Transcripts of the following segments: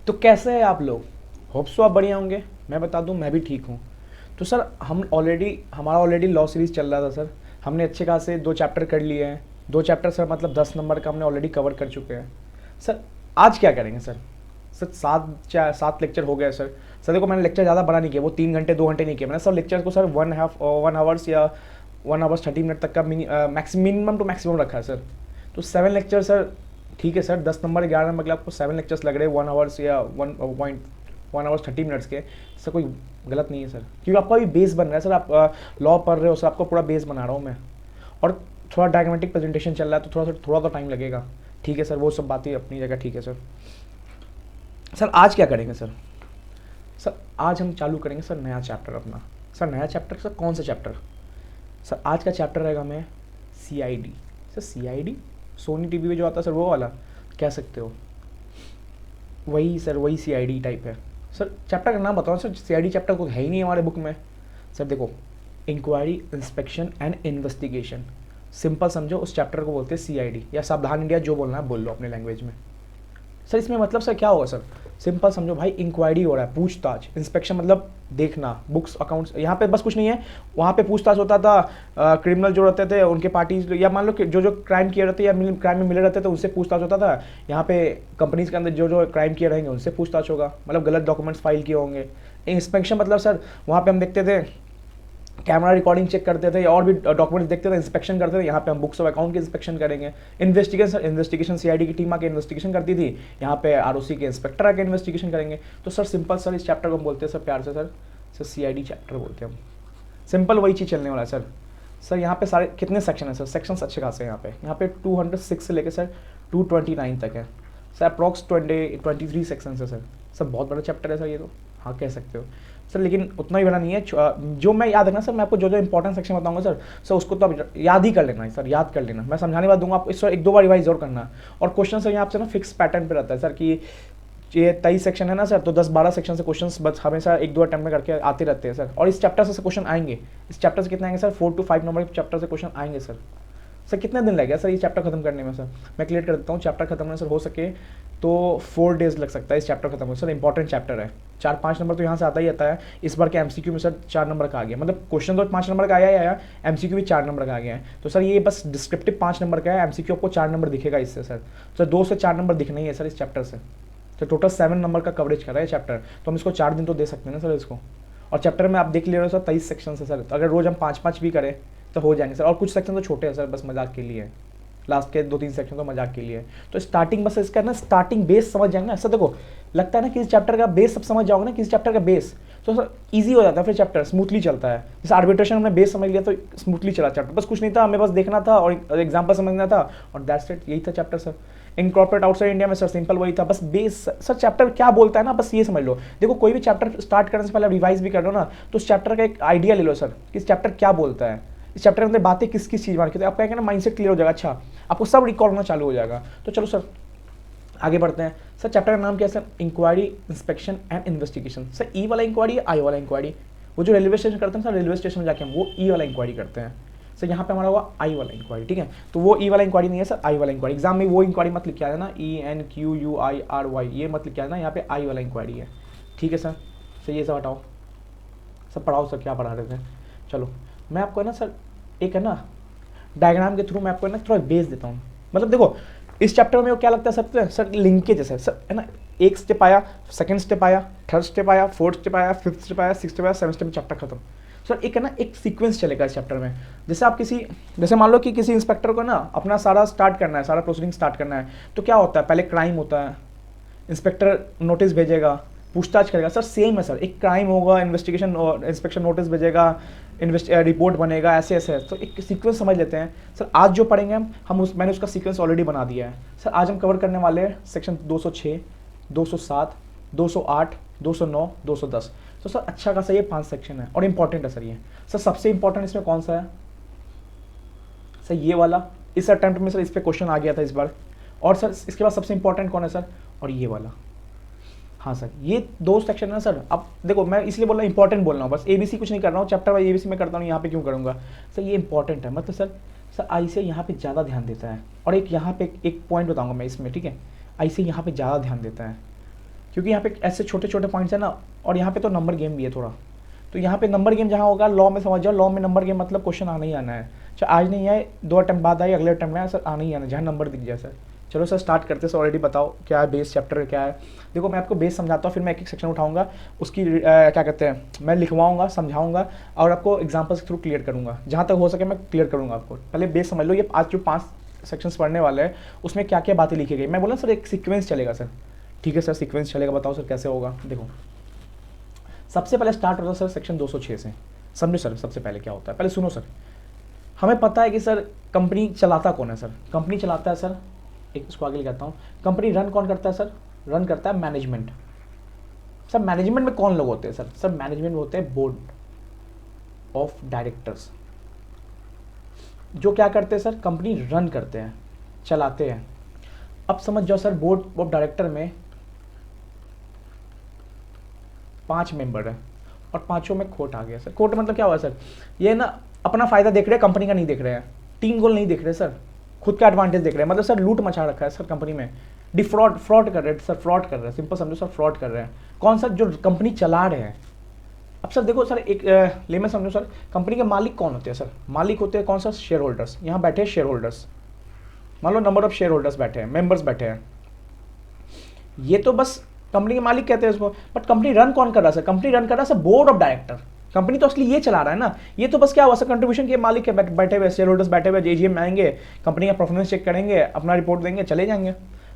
तो कैसे हैं आप लोग? होप सो आप बढ़िया होंगे। मैं बता दूं, मैं भी ठीक हूँ। तो सर हमारा ऑलरेडी लॉ सीरीज़ चल रहा था सर। हमने अच्छे खासे 2 चैप्टर कर लिए हैं। 2 चैप्टर सर मतलब 10 नंबर का हमने ऑलरेडी कवर कर चुके हैं। सर आज क्या करेंगे सर? सर 7 लेक्चर हो गए सर। सर देखो, मैंने लेक्चर ज़्यादा बड़ा नहीं किया, वो 3 घंटे 2 घंटे नहीं किया मैंने। सब लेक्चर को सर 1 आवर्स या 1 आवर्स 30 मिनट तक का मिनिमम टू मैक्सिमम रखा है सर। तो 7 लेक्चर सर, ठीक है सर, 10 नंबर 11 नंबर के लिए आपको 7 लेक्चर्स लग रहे हैं 1 आवर्स या 1 आवर्स 30 मिनट्स के। सर कोई गलत नहीं है सर, क्योंकि आपका भी बेस बन रहा है सर। आप लॉ पढ़ रहे हो सर, आपका पूरा बेस बना रहा हूँ मैं। और थोड़ा डायग्रामेटिक प्रेजेंटेशन चल रहा है तो थोड़ा तो टाइम लगेगा। ठीक है सर, वो सब बातें अपनी जगह ठीक है सर। सर आज क्या करेंगे सर? सर आज हम चालू करेंगे सर नया चैप्टर अपना। सर नया चैप्टर सर कौन सा चैप्टर? सर आज का चैप्टर रहेगा मैं CID। Sir CID Sony TV में जो आता है सर, वो वाला कह सकते हो। वही सर, वही CID टाइप है सर। चैप्टर का नाम बताओ सर, CID चैप्टर को है ही नहीं हमारे बुक में। सर देखो, inquiry, inspection and investigation, simple समझो, उस चैप्टर को बोलते हैं CID, या सावधान इंडिया, जो बोलना है बोल लो अपने लैंग्वेज में। सर इसमें मतलब सर क्या होगा सर? सिंपल समझो भाई, इंक्वायरी हो रहा है, पूछताछ। इंस्पेक्शन मतलब देखना, बुक्स अकाउंट्स, यहाँ पे बस कुछ नहीं है। वहाँ पे पूछताछ होता था, क्रिमिनल जो रहते थे उनके पार्टी, या मान लो कि जो जो क्राइम किए रहते या क्राइम में मिले रहते थे उनसे पूछताछ होता था। यहाँ पे कंपनीज के अंदर जो जो क्राइम किए रहेंगे उनसे पूछताछ होगा, मतलब गलत डॉक्यूमेंट्स फाइल किए होंगे। इंस्पेक्शन मतलब सर, वहाँ पे हम देखते थे, कैमरा रिकॉर्डिंग चेक करते थे, और भी डॉक्यूमेंट्स देखते थे, इंस्पेक्शन करते थे। यहाँ पे हम बुक्स ऑफ अकाउंट की इंस्पेक्शन करेंगे। इन्वेस्टिगेशन CID की टीम आके इन्वेस्टिगेशन करती थी, यहाँ पे ROC के इंस्पेक्टर आके इन्वेस्टिगेशन करेंगे। तो सर सिंपल सर, इस चैप्टर को हम बोलते हैं सर प्यार से सर CID चैप्टर बोलते हैं हम। सिंपल वही चीज़ चलने वाला है सर। सर यहाँ पे सारे कितने सेक्शन है सर? सेक्शंस अच्छे खासे हैं यहाँ पे 206 से लेकर सर 229 तक है सर। अप्रॉक्स 23 सेक्शन है सर। सर बहुत बड़ा चैप्टर है सर ये तो, हाँ कह सकते हो सर, लेकिन उतना ही बड़ा नहीं है। जो मैं याद रखना सर, मैं आपको जो जो इंपॉर्टेंट सेक्शन बताऊंगा सर उसको तो आप याद ही कर लेना है सर, याद कर लेना। मैं समझाने बाद दूंगा, आप इस 1-2 बार रिवाइज और करना। और क्वेश्चन सर यहाँ से ना फिक्स पैटर्न पे रहता है सर, कि ये 23 सेक्शन है ना सर, तो 10-12 सेक्शन से क्वेश्चन बस हमेशा 1-2 अटेम्प्ट में करके आते रहते हैं सर। और इस चैप्टर से क्वेश्चन आएंगे। इस चैप्टर से कितने आएंगे सर? 4 to 5 नंबर के चैप्टर से क्वेश्चन आएंगे सर। सर कितने दिन लगेगा सर ये चैप्टर खत्म करने में? सर मैं क्लियर कर देता हूँ, चैप्टर खत्म होने सर हो सके तो 4 डेज लग सकता है इस चैप्टर खत्म होने। सर इंपॉर्टेंट चैप्टर है, 4-5 नंबर तो यहाँ से आता ही आता है। इस बार के MCQ में सर 4 नंबर का आ गया, मतलब क्वेश्चन तो 5 नंबर का आया ही आया, MCQ भी 4 नंबर का आ गया है। तो सर ये बस डिस्क्रिप्टिव 5 नंबर का है, MCQ आपको 4 नंबर दिखेगा इससे सर। सर 2 से 4 नंबर दिखना ही है सर इस चैप्टर से। तो टोटल 7 नंबर का कवरेज कर रहा है चैप्टर, तो हम इसको 4 दिन तो दे सकते हैं ना सर इसको। और चैप्टर में आप देख ले रहे हो सर 23 सेक्शन है सर, तो अगर रोज हम 5-5 भी करें तो हो जाएंगे सर। और कुछ सेक्शन तो छोटे हैं सर, बस मजाक के लिए, लास्ट के 2-3 सेक्शन तो मजाक के लिए। तो स्टार्टिंग बस इसका ना, स्टार्टिंग बेस समझ जाएंगे ना। ऐसा देखो, लगता है ना कि इस चैप्टर का बेस सब समझ जाओगे ना, कि इस चैप्टर का बेस, तो सर ईजी हो जाता है, फिर चैप्टर स्मूथली चलता है। जैसे आर्बिट्रेशन हमने बेस समझ लिया तो स्मूथली चला चैप्टर, बस कुछ नहीं था, हमें बस देखना था और एग्जाम्पल समझना था, और दैट्स इट, यही था chapter sir. Incorporate outside India में सर सिंपल वही था, बस बेस। सर चैप्टर क्या बोलता है ना, बस ये समझ लो। देखो कोई भी चैप्टर स्टार्ट करने से पहले रिवाइज भी कर लो ना, तो उस चैप्टर का एक आइडिया ले लो सर, कि इस चैप्टर क्या बोलता है, इस चैप्टर के अंदर बातें किस किस चीज़ मार के, आपका क्या ना माइंडसेट क्लियर हो जाएगा। अच्छा, आपको सब रिकॉल होना चालू हो जाएगा। तो चलो सर आगे बढ़ते हैं। सर चैप्टर का नाम क्या है sir? Inquiry, inspection and investigation. Sir ई वाला इंक्वायरी, आई वाला इंक्वायरी? वो जो रेलवे स्टेशन करते हैं सर, रेलवे स्टेशन में जाके हम वो ई वाला इंक्वायरी करते हैं सर। यहाँ पे हमारा हुआ आई वाला इंक्वायरी, ठीक है। तो वो ई वाला इंक्वायरी नहीं है सर, आई वाला इंक्वायरी। एग्जाम में वो इंक्वायरी मत लिख के आया ना, ENQUIRY, ये मत लिख के आया ना, यहाँ पे आई वाला इंक्वायरी है, ठीक है सर। सर ये सब हटाओ, सब पढ़ाओ सर, क्या पढ़ा रहे थे। चलो मैं आपको है ना सर, एक है ना डायग्राम के थ्रू मैं आपको है ना थोड़ा बेस देता हूँ। मतलब देखो इस चैप्टर में वो क्या लगता है सबसे सर, लिंकेज है सर, है ना। एक स्टेप आया, सेकंड स्टेप आया, थर्ड स्टेप आया, फोर्थ स्टेप आया, फिफ्थ स्टेप आया, सिक्स स्टेप आया, सेवन स्टेप में चैप्टर खत्म। सर एक है ना, एक सीक्वेंस चलेगा इस चैप्टर में। जैसे आप जैसे मान लो कि किसी इंस्पेक्टर को ना अपना सारा स्टार्ट करना है, सारा प्रोसीडिंग स्टार्ट करना है, तो क्या होता है, पहले क्राइम होता है, इंस्पेक्टर नोटिस भेजेगा, पूछताछ करेगा। सर सेम है सर, एक क्राइम होगा, इन्वेस्टिगेशन और इंस्पेक्शन नोटिस भेजेगा, रिपोर्ट बनेगा, ऐसे ऐसे। तो एक सीक्वेंस समझ लेते हैं सर। आज जो पढ़ेंगे मैंने उसका सीक्वेंस ऑलरेडी बना दिया है सर। आज हम कवर करने वाले हैं सेक्शन 206, 207, 208, 209, 210। तो सर अच्छा खासा ये 5 सेक्शन है और इंपॉर्टेंट है सर ये। सर सबसे इंपॉर्टेंट इसमें कौन सा है सर? ये वाला। इस अटेम्प्ट में सर इस पर क्वेश्चन आ गया था इस बार। और सर इसके बाद सबसे इंपॉर्टेंट कौन है सर? और ये वाला। हाँ सर, ये 2 सेक्शन है ना सर। अब देखो मैं इसलिए बोल रहा हूँ, इंपॉर्टेंट बोल रहा हूँ, बस ABC कुछ नहीं कर रहा हूँ, चैप्टर वाइज ABC में करता हूँ, यहाँ पे क्यों करूँगा सर? ये इंपॉर्टेंट है, मतलब सर ICAI यहाँ पे ज़्यादा ध्यान देता है। और एक यहाँ पे एक पॉइंट बताऊँगा मैं इसमें, ठीक है। ICAI यहाँ पे ज़्यादा ध्यान देता है, क्योंकि यहाँ पे ऐसे छोटे छोटे पॉइंट्स है ना, और यहाँ पे तो नंबर गेम भी है थोड़ा, तो यहाँ पे नंबर गेम जहाँ होगा लॉ में समझ जाओ, लॉ में नंबर गेम मतलब क्वेश्चन आना ही आना है, चाहे आज नहीं आए 2 अटेम्प्ट बाद आए अगले अटेम्प्ट में आए सर, आना ही आना जहाँ नंबर दिख जाए सर। चलो सर स्टार्ट करते सर, ऑलरेडी बताओ क्या है बेस चैप्टर क्या है। देखो मैं आपको बेस समझाता हूँ, फिर मैं एक एक सेक्शन उठाऊंगा, उसकी क्या कहते हैं मैं लिखवाऊंगा, समझाऊंगा और आपको एग्जाम्पल्स के थ्रू क्लियर करूँगा, जहाँ तक हो सके मैं क्लियर करूँगा आपको। पहले बेस समझ लो, ये आज जो 5 सेक्शंस पढ़ने वाले हैं उसमें क्या क्या बातें लिखी गई। मैं बोला सर एक सीक्वेंस चलेगा सर, ठीक है सर सीक्वेंस चलेगा, बताओ सर कैसे होगा। देखो सबसे पहले स्टार्ट होता है सर सेक्शन 206 से, समझो सर सबसे पहले क्या होता है, पहले सुनो सर। हमें पता है कि सर कंपनी चलाता कौन है सर, कंपनी चलाता है सर, एक इसको आगे लिखाता हूँ, कंपनी रन कौन करता है सर, रन करता है मैनेजमेंट। सर मैनेजमेंट में कौन लोग होते हैं सर, सर मैनेजमेंट में होते हैं बोर्ड ऑफ डायरेक्टर्स, जो क्या करते हैं सर कंपनी रन करते हैं, चलाते हैं। अब समझ जाओ सर बोर्ड ऑफ डायरेक्टर में 5 मेंबर है और 5 में खोट आ गया सर। खोट मतलब क्या हुआ सर, ये ना अपना फायदा देख रहे हैं, कंपनी का नहीं देख रहे हैं, टीम गोल नहीं देख रहे सर, खुद का एडवांटेज देख रहे हैं, मतलब सर लूट मचा रखा है सर कंपनी में, डिफ्रॉड फ्रॉड कर रहे हैं सर, फ्रॉड कर रहे हैं, सिंपल समझो सर फ्रॉड कर रहे हैं। कौन सर, जो कंपनी चला रहे हैं। अब सर देखो सर एक ले में समझो सर, कंपनी के मालिक कौन होते हैं सर, मालिक होते हैं कौन सर, शेयर होल्डर्स। यहाँ बैठे हैं शेयर होल्डर्स, मान लो नंबर ऑफ शेयर होल्डर्स बैठे हैं, मेंबर्स बैठे हैं, ये तो बस कंपनी के मालिक कहते हैं इसको। बट कंपनी रन कौन कर रहा है सर, कंपनी रन कर रहा है sir board of director. Company तो असली ये चला रहा है ना, ये तो बस क्या हुआ सर कंट्रीब्यूशन के मालिक है, बैठे हुए शेयर होल्डर्स बैठे हुए, एजीएम में आएंगे, कंपनी का परफॉर्मेंस चेक करेंगे, अपना रिपोर्ट देंगे, चले जाएंगे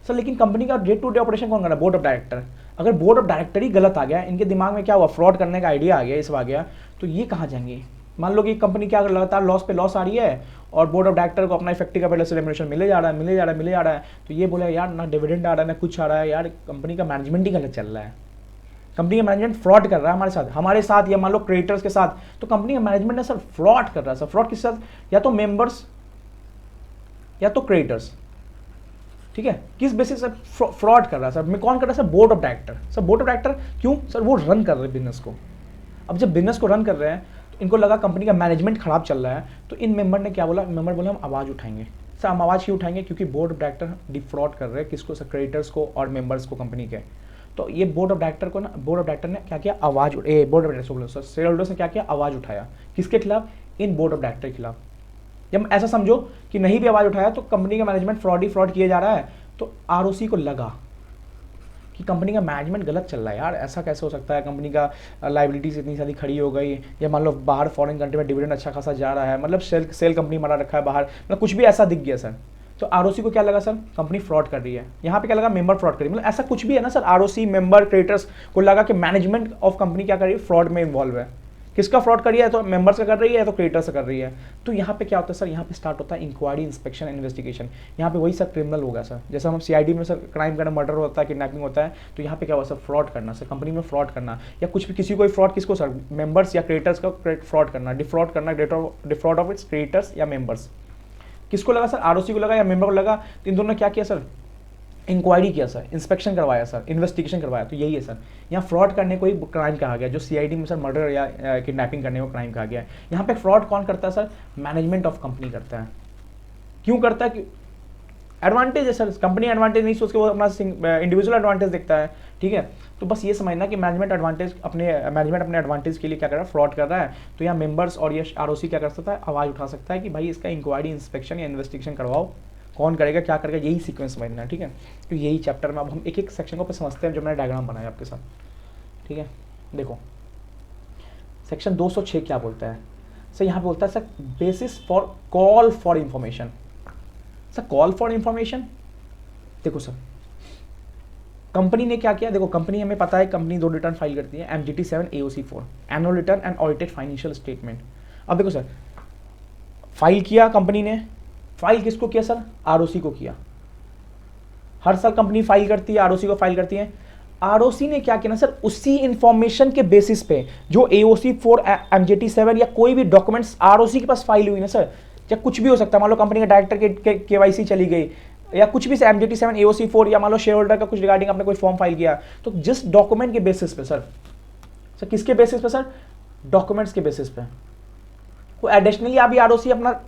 सर। लेकिन कंपनी का डे टू डे ऑपरेशन कौन कर रहा है, बोर्ड ऑफ डायरेक्टर। अगर बोर्ड ऑफ डायरेक्टर ही गलत आ गया, इनके दिमाग में क्या हुआ, फ्रॉड करने का आइडिया आ गया, ये सब आ गया, तो ये कहाँ जाएंगे। मान लो कि कंपनी क्या लगातार लॉस पे लॉस आ रही है और बोर्ड ऑफ डायरेक्टर को अपना इफेक्टिव कैपिटल रेम्यूनरेशन मिले जा रहा है, तो ये बोले यार ना डिविडेंड आ रहा है ना कुछ आ रहा है, यार कंपनी का मैनेजमेंट ही गलत चल रहा है, कंपनी का मैनेजमेंट फ्रॉड कर रहा है हमारे साथ या मान लो क्रेडिटर्स के साथ। तो कंपनी का मैनेजमेंट ने सर फ्रॉड कर रहा है सर, फ्रॉड किसके साथ, या तो मेंबर्स या तो क्रेडिटर्स, ठीक है, किस बेसिस से फ्रॉड कर रहा है सर, मैं कौन कर रहा है sir, board of director. Sir board of director क्यों सर, वो रन कर रहे हैं बिजनेस को। अब जब बिजनेस को रन कर रहे हैं तो इनको लगा कंपनी का मैनेजमेंट खराब चल रहा है, तो इन मेंबर ने क्या बोला, मेंबर बोला हम आवाज़ उठाएंगे सर। हम आवाज़ क्यों उठाएंगे, क्योंकि बोर्ड ऑफ डायरेक्टर डिफ्रॉड कर रहे हैं किसको सर, क्रेडिटर्स को और मेंबर्स को कंपनी के। तो ये बोर्ड ऑफ डायरेक्टर को ना, बोर्ड ऑफ डायरेक्टर ने क्या किया, आवाज़ board of director share holders ने क्या किया, आवाज़ उठाया किसके खिलाफ, इन बोर्ड ऑफ डायरेक्टर के खिलाफ। जब ऐसा समझो कि नहीं भी आवाज़ उठाया तो कंपनी का मैनेजमेंट फ्रॉड किया जा रहा है, तो आरओसी को लगा कि कंपनी का मैनेजमेंट गलत चल रहा है यार, ऐसा कैसे हो सकता है, कंपनी का लाइबिलिटीज इतनी सारी खड़ी हो गई, या मान लो बाहर फॉरेन कंट्री में डिविडेंड अच्छा खासा जा रहा है, मतलब सेल कंपनी मरा रखा है बाहर, मतलब कुछ भी ऐसा दिख गया सर। तो आरओसी को क्या लगा सर, कंपनी फ्रॉड कर रही है, यहाँ पे क्या लगा, मेंबर फ्रॉड कर रही है, मतलब ऐसा कुछ भी है ना सर, आरओसी मेंबर क्रेडिटर्स को लगा कि मैनेजमेंट ऑफ कंपनी क्या कर रही है, फ्रॉड में इन्वॉल्व है। किसका फ्रॉड कर रही है, तो मेंबर्स का कर रही है, तो क्रेडिटर्स से कर रही है। तो यहाँ पे क्या होता है सर, यहाँ पे स्टार्ट होता है इंक्वायरी, इंस्पेक्शन, इन्वेस्टिगेशन। यहाँ पे वही सर क्रिमिनल होगा सर, जैसे हम सीआईडी में सर क्राइम करना, मर्डर होता है, किडनैपिंग होता है, तो यहाँ पे क्या हुआ सर, फ्रॉड करना सर, कंपनी में फ्रॉड करना, या कुछ भी किसी को फ्रॉड, किसको सर, मेंबर्स या क्रेडिटर्स का फ्रॉड करना, डिफ्रॉड करना, डिफ्रॉड ऑफ इट्स क्रेडिटर्स या मेंबर्स। किसको लगा सर, आरओसी को लगा या मेंबर को लगा, तो इन दोनों ने क्या किया सर, इंक्वायरी किया सर, इंस्पेक्शन करवाया सर, इन्वेस्टिगेशन करवाया। तो यही है सर, यहाँ फ्रॉड करने को ही क्राइम कहा गया, जो सीआईडी में सर मर्डर या किडनैपिंग करने को क्राइम कहा गया है। यहाँ पे फ्रॉड कौन करता है सर, मैनेजमेंट ऑफ कंपनी करता है। क्यों करता है, एडवांटेज है सर, कंपनी एडवांटेज नहीं सोच के वो अपना इंडिविजुअल एडवांटेज देखता है, ठीक है। तो बस ये समझना कि मैनेजमेंट अपने एडवांटेज के लिए क्या कर रहा है, फ्रॉड कर रहा है। तो यहाँ मेंबर्स और ये आरओसी क्या कर सकता है, आवाज़ उठा सकता है कि भाई इसका इंक्वायरी, इंस्पेक्शन या इन्वेस्टिगेशन करवाओ, कौन करेगा, क्या करेगा, यही सीक्वेंस समझना है, ठीक है। तो यही चैप्टर में अब हम एक एक सेक्शन को समझते हैं, जो मैंने डायग्राम बनाया आपके साथ, ठीक है। देखो सेक्शन 206 क्या बोलता है सर, यहाँ पे बोलता है sir basis for call for information. Sir call for information, देखो सर कंपनी ने क्या किया, देखो कंपनी हमें पता है, कंपनी 2 रिटर्न फाइल करती है, MGT 7 AOC 4, annual return and audited financial statement. अब देखो सर फाइल किया कंपनी ने, फाइल किसको किया सर, आरओसी को किया। हर साल कंपनी फाइल करती है, आरओसी को फाइल करती है। आरओसी ने क्या किया ना सर, उसी इंफॉर्मेशन के बेसिस पे जो AOC 4, MGT 7 या कोई भी डॉक्यूमेंट्स आरओसी के पास फाइल हुई ना सर, या कुछ भी हो सकता है, मान लो कंपनी का डायरेक्टर के KYC चली गई, या कुछ भी MGT 7 AOC 4, या मान लो शेयर होल्डर का कुछ रिगार्डिंग आपने कोई फॉर्म फाइल किया, तो जिस डॉक्यूमेंट के बेसिस पे सर किसके बेसिस पे सर, डॉक्यूमेंट्स के बेसिस पे। वो एडिशनली अभी आरओसी अपना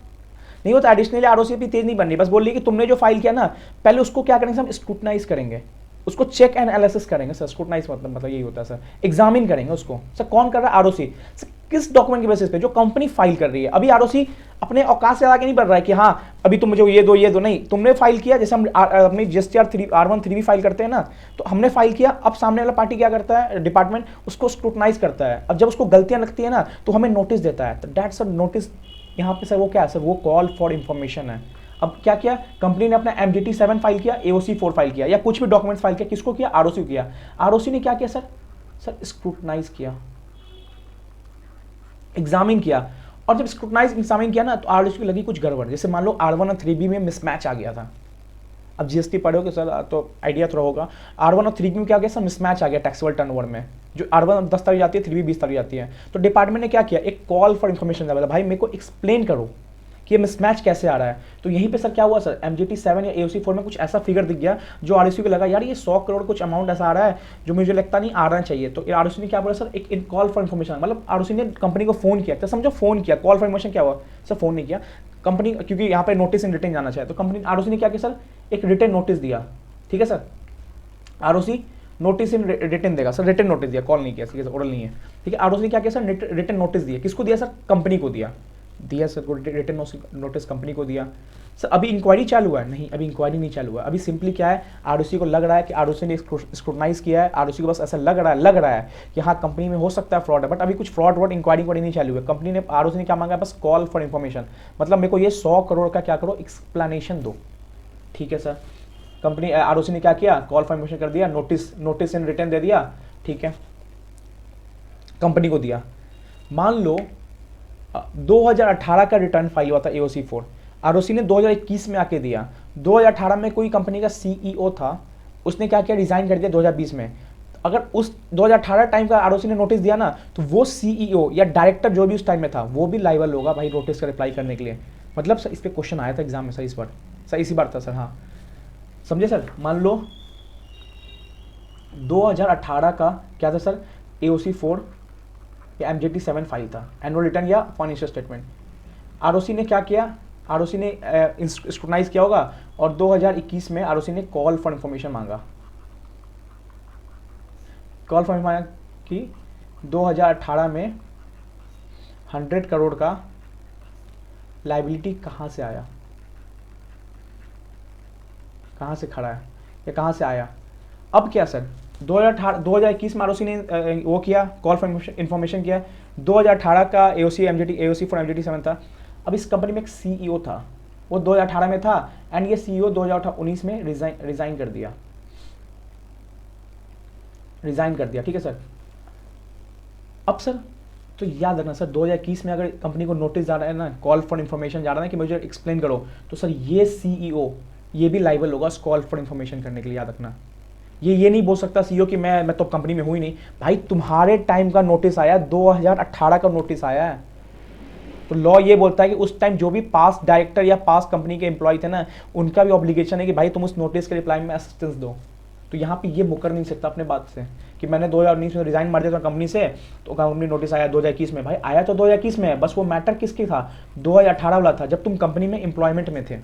नहीं होता, एडिशनली आरओसी भी तेज नहीं बननी, बस बोल रही कि तुमने जो फाइल किया ना, पहले उसको क्या करेंगे, हम स्क्रूटनाइज करेंगे, उसको चेक एंड एनालिसिस करेंगे सर, स्क्रूटनाइज मतलब यही होता है सर, एग्जामिन करेंगे उसको। सर कौन कर रहा है? आरओसी। सर किस डॉक्यूमेंट के बेसिस पे? जो कंपनी फाइल कर रही है। अभी आरओसी अपने औकात से आगे नहीं बढ़ रहा है कि हाँ अभी तुम मुझे ये दो नहीं, तुमने फाइल किया, जैसे हम अपनी जीएसटीआर R1 3 भी फाइल करते हैं ना, तो हमने फाइल किया, अब सामने वाला पार्टी क्या करता है, डिपार्टमेंट उसको स्क्रूटनाइज करता है। अब जब उसको गलतियां लगती है ना तो हमें नोटिस देता है। तो दैट्स अ नोटिस। यहाँ पे सर वो क्या है सर, वो कॉल फॉर इंफॉर्मेशन है। अब क्या किया कंपनी ने, अपना MGT 7 फाइल किया, AOC 4 फाइल किया, या कुछ भी डॉक्यूमेंट्स फाइल किया, किसको किया? आरओसी किया। आरओसी ने क्या किया सर? सर स्क्रूटनाइज किया, एग्जामिन किया। और जब स्क्रूटनाइज एग्जामिन किया ना तो आरओसी को लगी कुछ गड़बड़, जैसे मान लो R1 और 3B में मिसमैच आ गया था। अब जीएसटी पढ़ोगे सर तो आइडिया थोड़ा होगा। R1 और 3B में क्या आ गया सर? मिसमैच आ गया टैक्सेबल टर्नओवर में। जो R1 10 तारीख आती है, 3B 20 तारीख आती है। तो डिपार्टमेंट ने क्या किया, एक कॉल फॉर इन्फॉर्मेशन दिया, भाई मेरे को एक्सप्लेन करो कि ये मिसमैच कैसे आ रहा है। तो यहीं पे सर क्या हुआ सर, MGT 7 या AOC 4 में कुछ ऐसा फिगर दिख गया जो आरओसी को लगा यार ये 100 करोड़ कुछ अमाउंट ऐसा आ रहा है जो मुझे लगता नहीं आना चाहिए। तो आरओसी ने क्या बोला सर, एक कॉल फॉर इन्फॉर्मेशन, मतलब आरओसी ने कंपनी को फोन किया। तो समझो फोन किया, कॉल फॉर इन्फॉर्मेशन क्या हुआ सर? फोन नहीं किया कंपनी, क्योंकि यहाँ पे नोटिस इन रिटर्न जाना चाहिए। तो कंपनी आरओसी ने क्या किया सर, एक रिटर्न नोटिस दिया। ठीक है sir, ROC notice in return देगा सर, रिटर्न नोटिस दिया, कॉल नहीं किया, ठीक है, ओरल नहीं है। ठीक है, आरओसी ने क्या किया सर, रिटर्न नोटिस दिया। किसको दिया सर? कंपनी को दिया सर, रिटर्न नोटिस कंपनी को दिया। सर अभी इंक्वायरी चालू हुआ है? नहीं, अभी इंक्वायरी नहीं चालू हुआ। अभी सिंपली क्या है, आरओसी को लग रहा है कि आरओसी ने स्क्रूटनाइज किया है, आरओसी को बस ऐसा लग रहा है कि हाँ कंपनी में हो सकता है फ्रॉड है, बट अभी कुछ फ्रॉड इंक्वायरी नहीं चालू है। कंपनी ने, आरओसी ने क्या मांगा है? बस कॉल फॉर इन्फॉर्मेशन, मतलब मेरे को ये 100 करोड़ का क्या करो, एक्सप्लेनेशन दो। ठीक है सर, कंपनी आरओसी ने क्या किया, कॉल फॉर इन्फॉर्मेशन कर दिया, नोटिस इन रिटर्न दे दिया। ठीक है, कंपनी को दिया। मान लो 2018 का रिटर्न फाइल हुआ था AOC 4, आरओसी ने 2021 में आके दिया। 2018 में कोई कंपनी का CEO था, उसने क्या किया, रिजाइन कर दिया 2020 में। अगर उस 2018 टाइम का आरओसी ने नोटिस दिया ना तो वो CEO या डायरेक्टर जो भी उस टाइम में था वो भी लाइबल होगा भाई नोटिस का रिप्लाई करने के लिए। मतलब सर इस पर क्वेश्चन आया था एग्जाम में सर, इस बार सर इसी बार था सर। हाँ समझे सर, मान लो 2018 का क्या था सर, AOC 4 या MGT 7 फाइल था, एनुअल रिटर्न या फाइनेंशियल स्टेटमेंट। आरओसी ने क्या किया, आरओसी ने स्क्रूटनाइज किया होगा और 2021 में आरओसी ने कॉल फॉर इन्फॉर्मेशन मांगा। कॉल फॉर इन्फॉर्मेशन की 2018 में 100 करोड़ का लाइबिलिटी कहाँ से आया, कहाँ से खड़ा है या कहाँ से आया। अब क्या सर, 2021 में आरओसी ने वो किया, कॉल फॉर इन्फॉर्मेशन किया। 2018 का AOC 4 MGT 7 था। अब इस कंपनी में एक CEO था, वो 2018 में था एंड ये CEO 2019 में रिजाइन कर दिया, ठीक है सर। अब सर तो याद रखना सर, 2021 में अगर कंपनी को नोटिस जा रहा है ना, कॉल फॉर इन्फॉर्मेशन जा रहा है कि मुझे एक्सप्लेन करो, तो सर ये CEO ये भी लाइबल होगा कॉल फॉर इन्फॉर्मेशन करने के लिए। याद रखना, ये नहीं बोल सकता CEO कि मैं तो कंपनी में हुई नहीं। भाई तुम्हारे टाइम का नोटिस आया, 2018 का नोटिस आया है, तो लॉ ये बोलता है कि उस टाइम जो भी पास्ट डायरेक्टर या पास्ट कंपनी के एम्प्लॉय थे ना, उनका भी ऑब्लिगेशन है कि भाई तुम उस नोटिस के रिप्लाई में असिस्टेंस दो। तो यहाँ पे ये मुकर नहीं सकता अपने बात से कि मैंने 2019 में रिजाइन मार दिया था कंपनी से, तो कंपनी नोटिस आया 2021 में। भाई आया तो 2021 में, बस वो मैटर किसकी था, 2018 वाला था, जब तुम कंपनी में एम्प्लॉयमेंट में थे।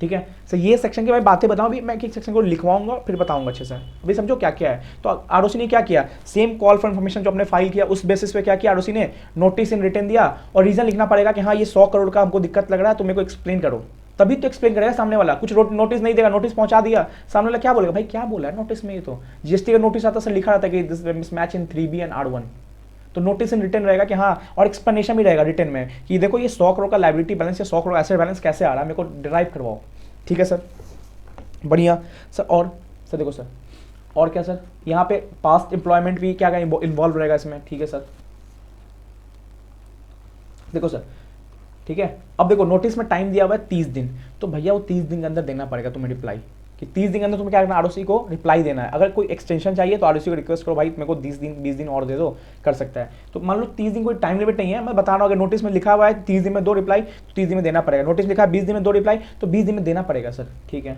ठीक है सर, ये सेक्शन की मैं बातें बताऊं, अभी मैं एक सेक्शन को लिखवाऊंगा फिर बताऊंगा अच्छे से। अभी समझो क्या क्या है। तो आरओसी ने क्या किया, सेम कॉल फॉर इन्फॉर्मेशन जो हमने फाइल किया उस बेसिस पे क्या किया, आरओसी ने नोटिस इन रिटर्न दिया और रीजन लिखना पड़ेगा कि हाँ ये 100 करोड़ का हमको दिक्कत लग रहा है, तो मेरे को एक्सप्लेन करो, तभी तो एक्सप्लेन करेगा सामने वाला। कुछ नोटिस नहीं देगा, नोटिस पहुंचा दिया, सामने वाला क्या बोलेगा, भाई क्या बोला है नोटिस में, ये तो जीएसटी का नोटिस आता सर, लिखा रहता है कि this mismatch in 3B and R1, तो नोटिस इन रिटर्न रहेगा कि हाँ, और एक्सप्लेनेशन भी रहेगा रिटर्न में कि देखो ये 100 करोड़ का लायबिलिटी बैलेंस या 100 करोड़ एसेट बैलेंस कैसे आ रहा है, मेरे को डिराइव करवाओ। ठीक है सर, बढ़िया सर। और सर देखो सर, और क्या सर, यहाँ पे पास्ट एम्प्लॉयमेंट भी क्या इन्वॉल्व रहेगा इसमें। ठीक है सर, देखो सर, ठीक है। अब देखो नोटिस में टाइम दिया हुआ है 30 दिन, तो भैया वो 30 दिन के अंदर देना पड़ेगा तुम्हें रिप्लाई, कि 30 दिन के अंदर तुम्हें क्या करना, आरओसी को रिप्लाई देना है। अगर कोई एक्सटेंशन चाहिए तो आरओसी को रिक्वेस्ट करो, भाई मेरे को 20 दिन और दे दो, कर सकता है। तो मान लो 30 दिन कोई टाइम लिमिट नहीं है, मैं बता रहा हूँ, अगर नोटिस में लिखा हुआ है 30 दिन में 2 रिप्लाई तो 30 दिन में देना पड़ेगा। नोटिस लिखा है 20 दिन में 2 रिप्लाई तो 20 दिन में देना पड़ेगा सर। ठीक है,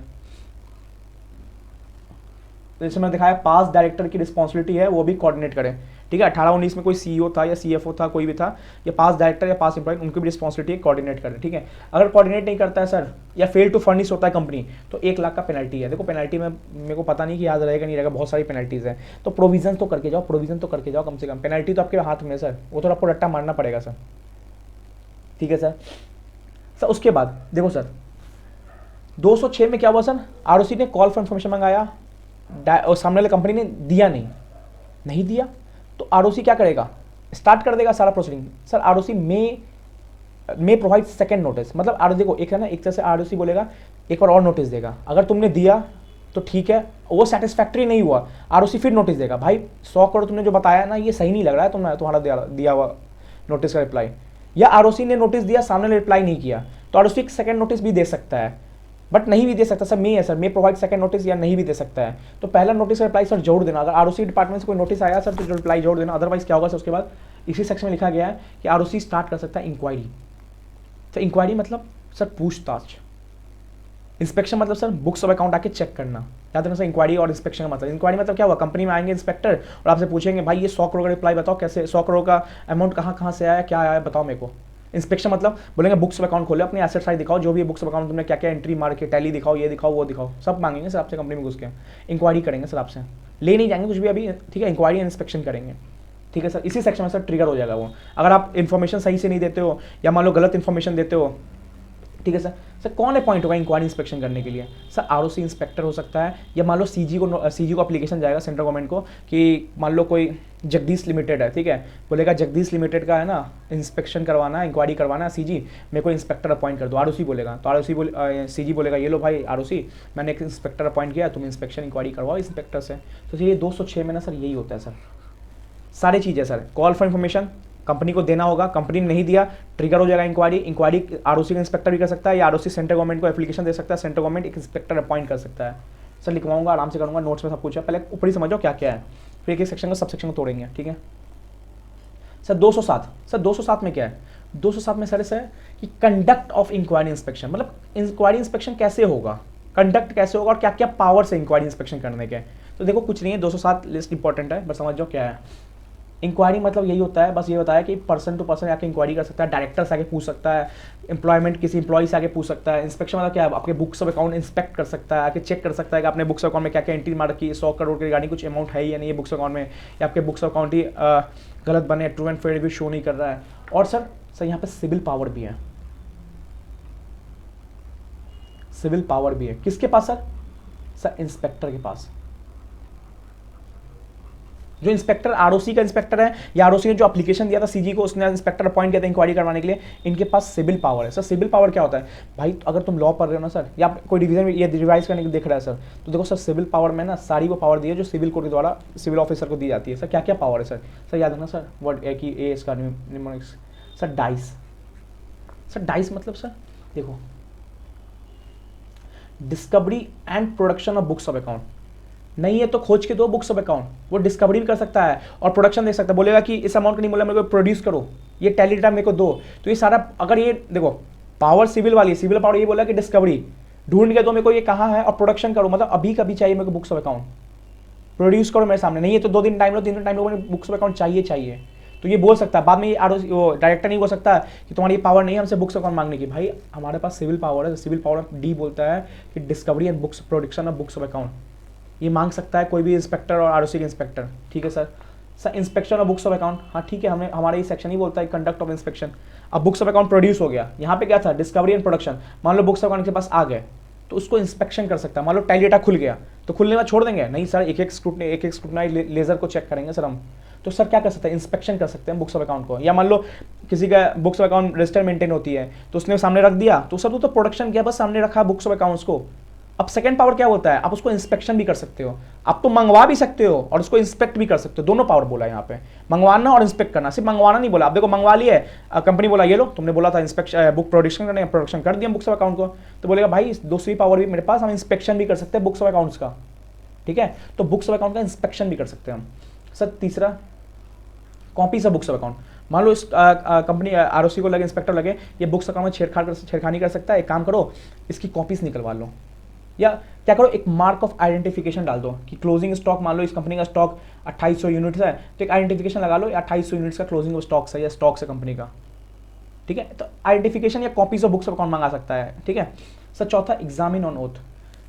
जैसे मैंने दिखाया पास डायरेक्टर की रिस्पॉन्सिबिलिटी है वो भी कोऑर्डिनेट करें। ठीक है। 18-19 में कोई सीईओ था या सीएफओ था, कोई भी था, या पास डायरेक्टर या पास एम्प्लॉय, उनकी भी रिस्पॉन्सिबिलिटी है कोऑर्डिनेट करना, ठीक है। अगर कोऑर्डिनेट नहीं करता है सर, या फेल टू फर्निश होता है कंपनी, तो 1 लाख का पेनल्टी है। देखो पेनल्टी में मेरे को पता नहीं कि याद रहेगा नहीं रहेगा, बहुत सारी पेनल्टीज है, तो प्रोविजन तो करके जाओ, प्रोविजन तो करके जाओ कम से कम। पेनल्टी तो आपके हाथ में सर, वो तो आपको रट्टा मारना पड़ेगा सर, ठीक है सर। सर उसके बाद देखो सर 206 में क्या हुआ सर, आरओसी ने कॉल फॉर इन्फॉर्मेशन मंगाया और सामने वाली कंपनी ने दिया नहीं दिया, तो आरओसी क्या करेगा, स्टार्ट कर देगा सारा proceeding. Sir ROC may provide second notice, मतलब आरओसी देखो एक है ना, एक तरह से आरओसी बोलेगा एक बार और नोटिस देगा। अगर तुमने दिया तो ठीक है, वो सेटिस्फैक्ट्री नहीं हुआ, आरओसी फिर नोटिस देगा, भाई 100 करोड़ तुमने जो बताया ना ये सही नहीं लग रहा है तुम्हारा दिया हुआ नोटिस का रिप्लाई। या आरओसी ने नोटिस दिया, सामने ने रिप्लाई नहीं किया, तो आरओसी एक सेकंड नोटिस भी दे सकता है, बट नहीं भी दे सकता सर, मे है sir, may provide second notice, या नहीं भी दे सकता है। तो पहला नोटिस का रिप्लाई सर जरूर देना, अगर आरओसी डिपार्टमेंट से कोई नोटिस आया सर तो जो रिप्लाई जरूर देना। अदरवाइज क्या होगा सर, उसके बाद इसी सेक्शन में लिखा गया है कि आरओसी स्टार्ट कर सकता है इंक्वायरी। तो इंक्वायरी मतलब सर पूछताछ, इंस्पेक्शन मतलब सर बुक्स ऑफ अकाउंट आके चेक करना। याद रखना सर, इंक्वायरी और इंस्पेक्शन का मतलब, इंक्वायरी मतलब क्या हुआ, कंपनी में आएंगे इंस्पेक्टर और आपसे पूछेंगे भाई ये 100 करोड़ का रिप्लाई बताओ, कैसे 100 करोड़ का अमाउंट कहाँ से आया, क्या आया बताओ मेरे को। इंस्पेक्शन मतलब बोलेंगे बुक्स ऑफ अकाउंट खोले, अपनी एसेट साइड दिखाओ, जो भी बुक्स ऑफ अकाउंट तुमने क्या क्या एंट्री मार के, टैली दिखाओ, ये दिखाओ वो दिखाओ, सब मांगेंगे सर आपसे कंपनी में घुस के। इंक्वायरी करेंगे सर आपसे, ले नहीं जाएंगे कुछ भी अभी, ठीक है, इंक्वायरी इंस्पेक्शन करेंगे, ठीक है सर। इसी सेक्शन में सर ट्रिगर हो जाएगा वो, अगर आप इन्फॉर्मेशन सही से नहीं देते हो या मान लो गलत इन्फॉर्मेशन देते हो, ठीक है सर। सर कौन अपॉइंट होगा इंक्वायरी इंस्पेक्शन करने के लिए, सर आरओसी इंस्पेक्टर हो सकता है, या मान लो सीजी को अप्लीकेशन जाएगा सेंट्रल गवर्नमेंट को कि मान लो कोई जगदीश लिमिटेड है, ठीक है, बोलेगा जगदीश लिमिटेड का है ना इंस्पेक्शन करवाना है, इंक्वायरी करवाना है, सीजी मेरे को इंस्पेक्टर अपॉइंट कर दो, आरओसी बोलेगा, तो आरओसी सीजी बोलेगा ये लो भाई आरओसी मैंने एक इंस्पेक्टर अपॉइंट किया, तुम इंस्पेक्शन इंक्वायरी करवाओ इंस्पेक्टर से। तो ये 206 में ना सर यही होता है सर, सारी चीज़ें sir. Call for information company को देना होगा, कंपनी ने नहीं दिया, ट्रिगर हो जाएगा इंक्वायरी आरओसी का इंस्पेक्टर भी कर सकता है, या आरओसी सेंट्रल गवर्नमेंट को एप्लीकेशन दे सकता है, सेंट्रल गवर्नमेंट एक इंस्पेक्टर अपॉइंट कर सकता है। सर लिखवाऊंगा, आराम से करूंगा, नोट्स में सब कुछ है, पहले ऊपर ही समझो क्या क्या है, फिर एक सेक्शन को सब सेक्शन को तोड़ेंगे, ठीक है। सर 207, सर 207 में क्या है, 207 में सर है कि कंडक्ट ऑफ इंक्वायरी इंस्पेक्शन, मतलब इंक्वायरी इंस्पेक्शन कैसे होगा, कंडक्ट कैसे होगा और क्या क्या पावर से इंक्वायरी इंस्पेक्शन करने के। तो देखो कुछ नहीं है, 207 लिस्ट इंपॉर्टेंट है, बस समझ जाओ क्या है। इंक्वायरी मतलब यही होता है, बस ये बताया कि पर्सन टू पर्सन आके इंक्वायरी कर सकता है, डायरेक्टर से आके पूछ सकता है, एम्प्लॉयमेंट किसी इंप्लॉय से आके पूछ सकता है। इंस्पेक्शन मतलब क्या है, आपके बुक्स ऑफ अकाउंट इंस्पेक्ट कर सकता है, आके चेक कर सकता है कि आपने बुक्स ऑफ अकाउंट में क्या क्या एंट्री मार रखी है, 100 करोड़ के रिगार्डिंग कुछ अमाउंट है या नहीं है बुक्स अकाउंट में, या आपके बुक्स अकाउंट ही गलत बने, ट्रू एंड फेयर भी शो नहीं कर रहा है। और सर यहाँ पे सिविल पावर भी है, सिविल पावर भी है किसके पास सर इंस्पेक्टर के पास। जो इंस्पेक्टर आरओसी का इंस्पेक्टर है, या आरओसी ने जो एप्लीकेशन दिया था सीजी को, उसने इंस्पेक्टर अपॉइंट किया था इंक्वायरी करवाने के लिए, इनके पास सिविल पावर है। सर सिविल पावर क्या होता है भाई, अगर तुम लॉ पढ़ रहे हो ना सर, या कोई डिवीजन में ये रिवाइज करने के देख रहा है सर, तो देखो सर सिविल पावर में ना सारी वो पावर दी है जो सिविल कोर्ट के द्वारा सिविल ऑफिसर को दी जाती है। सर क्या क्या पावर है सर याद रखना सर, वर्ड एक ही ए इसका mnemonics. Sir dice, sir dice मतलब सर देखो discovery and production of books of account, नहीं है तो खोज के दो बुक्स ऑफ अकाउंट, वो डिस्कवरी भी कर सकता है और प्रोडक्शन दे सकता है, बोलेगा कि इस अमाउंट का नहीं बोला मेरे को प्रोड्यूस करो, ये टैली डेटा मेरे को दो, तो ये सारा अगर ये देखो पावर सिविल वाली, सिविल पावर ये बोला कि डिस्कवरी ढूंढ के दो मेरे को ये कहाँ है, और प्रोडक्शन करो मतलब अभी कभी चाहिए मेरे को बुक्स ऑफ अकाउंट, प्रोड्यूस करो मेरे सामने, नहीं है तो 2 दिन टाइम लो, 3 दिन time low, books of account चाहिए, तो ये बोल सकता है। बाद में ये वो डायरेक्टर नहीं बोल सकता कि तुम्हारी पावर नहीं है हमसे बुक्स अकाउंट मांगने की, भाई हमारे पास सिविल पावर है, सिविल पावर डी बोलता है कि discovery and books production of books of account, ये मांग सकता है कोई भी इंस्पेक्टर और आरओसी के इंस्पेक्टर, ठीक है sir inspection of books of account, हाँ ठीक है, हमें हमारा ये सेक्शन ही बोलता है कंडक्ट ऑफ इंस्पेक्शन। अब बुक्स ऑफ अकाउंट प्रोड्यूस हो गया, यहाँ पे क्या था डिस्कवरी एंड प्रोडक्शन, मान लो बुक्स ऑफ अकाउंट के पास आ गए तो उसको इंस्पेक्शन कर सकता है। मान लो टैली डेटा खुल गया तो खुलने में छोड़ देंगे, नहीं सर एक एक स्क्रूटनाइज लेजर को चेक करेंगे सर हम, तो सर क्या कर सकते हैं इंस्पेक्शन कर सकते हैं बुक्स ऑफ अकाउंट को। या मान लो किसी का books of account register maintain होती है तो उसने सामने रख दिया, तो सर तो प्रोडक्शन किया, बस सामने रखा बुक्स ऑफ अकाउंट्स को। अब सेकंड पावर क्या होता है, आप उसको इंस्पेक्शन भी कर सकते हो, आप तो मंगवा भी सकते हो और उसको इंस्पेक्ट भी कर सकते हो, दोनों पावर बोला है यहाँ पे, मंगवाना और इंस्पेक्ट करना। सिर्फ मंगवाना नहीं बोला, आप देखो मंगवा लिए, कंपनी बोला ये लो, तुमने बोला था इंस्पेक्शन बुक प्रोडक्शन करने, प्रोडक्शन कर दिया बुक्स ऑफ अकाउंट को, तो बोलेगा भाई दूसरी पावर भी मेरे पास, हम इंस्पेक्शन भी कर सकते हैं बुक्स ऑफ अकाउंट्स का, ठीक है, तो बुक्स ऑफ अकाउंट का इंस्पेक्शन भी कर सकते हैं हम। सर तीसरा copies of books of account, मान लो इस कंपनी आरओसी को लगे, इंस्पेक्टर लगे, ये बुक्स अकाउंट में छेड़खानी कर सकता है, एक काम करो इसकी कॉपीज निकलवा लो, या क्या करो, एक मार्क ऑफ आइडेंटिफिकेशन डाल दो कि क्लोजिंग स्टॉक, मान लो इस कंपनी का स्टॉक 2800 यूनिट्स है, तो एक आइडेंटिफिकेशन लगा लो 2800 यूनिट्स का क्लोजिंग स्टॉक्स है या स्टॉक्स है कंपनी का, ठीक है। तो आइडेंटिफिकेशन या copies of books of account मांगा सकता है, ठीक है सर। चौथा, एग्जामिन ऑन ओथ।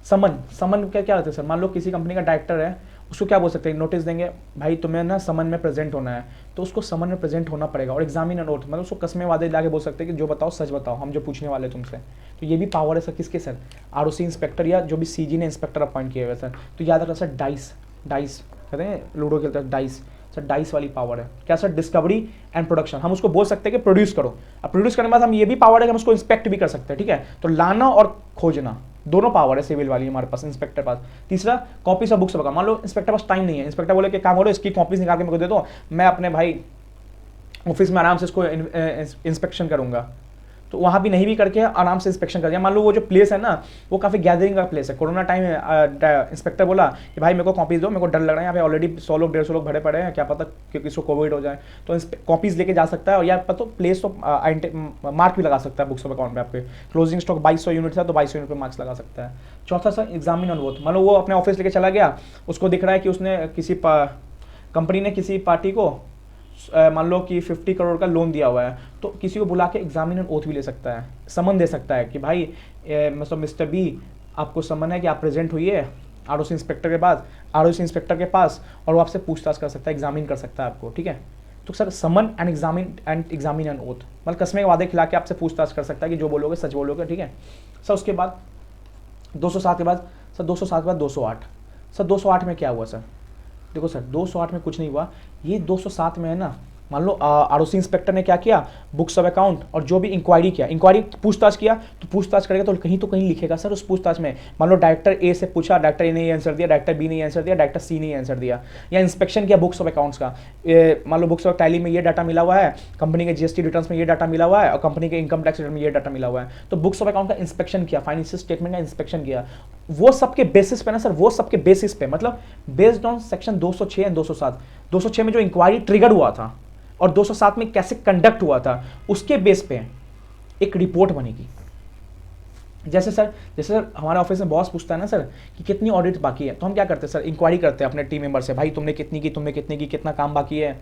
समन, समन क्या होता है सर, मान लो किसी कंपनी का डायरेक्टर है, उसको क्या बोल सकते हैं, नोटिस देंगे भाई तुम्हें ना समन में प्रेजेंट होना है, तो उसको समन में प्रेजेंट होना पड़ेगा। और एग्जामिन ऑन ओथ मतलब उसको कसमें वादे ला के बोल सकते हैं कि जो बताओ सच बताओ, हम जो पूछने वाले तुमसे। तो ये भी पावर है सर किसके सर, आरओसी इंस्पेक्टर या जो भी सीजी ने इंस्पेक्टर अपॉइंट किए हुए सर। तो याद रखना सर, डाइस, डाइस कहते हैं लूडो खेलते हैं, डाइस सर, डाइस वाली पावर है क्या सर, डिस्कवरी एंड प्रोडक्शन। हम उसको बोल सकते हैं कि प्रोड्यूस करो, अब प्रोड्यूस करने के बाद हम ये भी पावर है कि हम उसको इंस्पेक्ट भी कर सकते हैं, ठीक है। तो लाना और खोजना दोनों पावर है सिविल वाली हमारे पास, इंस्पेक्टर पास। तीसरा, कॉपीज ऑफ बुक्स बका, मान लो इंस्पेक्टर पास टाइम नहीं है, इंस्पेक्टर बोले कि काम करो इसकी कॉपीज निकाल के मेरे को दे दो, मैं अपने भाई ऑफिस में आराम से इसको इंस्पेक्शन करूंगा, तो वहाँ भी नहीं भी करके आराम से इंस्पेक्शन कर दिया। मान लो वो जो प्लेस है ना वो काफ़ी गैदरिंग का प्लेस है, कोरोना टाइम है, इंस्पेक्टर बोला कि भाई मेरे को कॉपीज दो, मेरे को डर लग रहा है, यहाँ पे ऑलरेडी 100 लोग 150 लोग भरे पड़े हैं, क्या पता कि किसी को कोविड हो जाए, तो कॉपीज लेके जा सकता है। और यार पता प्लेस तो मार्क भी लगा सकता है बुक्स ऑफ अकाउंट में, आपके क्लोजिंग स्टॉक 2200 यूनिट है तो 2200 यूनिट पर मार्क्स लगा सकता है। चौथा सर, एग्जामिन ऑन वोथ, मान लो वो अपने ऑफिस लेके चला गया, उसको दिख रहा है कि उसने किसी कंपनी ने किसी पार्टी को मान लो कि 50 करोड़ का लोन दिया हुआ है, तो किसी को बुला के एग्जामिन ऑन ओथ भी ले सकता है, समन दे सकता है कि भाई मतलब मिस्टर बी आपको समन है कि आप प्रेजेंट हुई आरओसी इंस्पेक्टर के बाद, आरओसी इंस्पेक्टर के पास, और वो आपसे पूछताछ कर सकता है, एग्जामिन कर सकता है आपको, ठीक है। तो sir summon and examine and oath मतलब कसमे के वादे खिला के आपसे पूछताछ कर सकता है कि जो बोलोगे सच बोलोगे, ठीक है सर। उसके बाद 207 के बाद सर, 207 के बाद 208 सर, 208 में क्या हुआ सर, देखो सर 208 में कुछ नहीं हुआ, ये 207 में है ना, मान लो आरओसी इंस्पेक्टर ने क्या किया, बुक्स ऑफ अकाउंट और जो भी इंक्वायरी किया, इंक्वायरी पूछताछ किया, तो पूछताछ करेगा तो कहीं लिखेगा सर उस पूछताछ में, मान लो डायरेक्टर ए से पूछा, डायरेक्टर ए ने ये आंसर दिया, डायरेक्टर बी ने ये आंसर दिया, डायरेक्टर सी ने ये आंसर दिया, या इंस्पेक्शन किया बुक्स ऑफ अकाउंट्स का, मान लो बुक्स ऑफ टैली में ये डाटा मिला हुआ है, कंपनी के जीएसटी रिटर्न में ये डाटा मिला हुआ है, और कंपनी के इनकम टैक्स रिटर्न में ये डाटा मिला हुआ है, तो बुक्स ऑफ अकाउंट का इंस्पेक्शन किया, फाइनेंशियल स्टेटमेंट का इंस्पेक्शन किया, वो सबके बेसिस पे ना सर, वो सबके बेसिस पे मतलब बेस्ड ऑन सेक्शन 206 एंड 207, 206 में जो इंक्वायरी ट्रिगर हुआ था और 207 में कैसे कंडक्ट हुआ था, उसके बेस पे एक रिपोर्ट बनेगी। जैसे सर हमारे ऑफिस में बॉस पूछता है ना सर कि कितनी ऑडिट बाकी है, तो हम क्या करते हैं सर, इंक्वायरी करते हैं अपने टीम मेंबर से, भाई तुमने कितनी की, कितना काम बाकी है।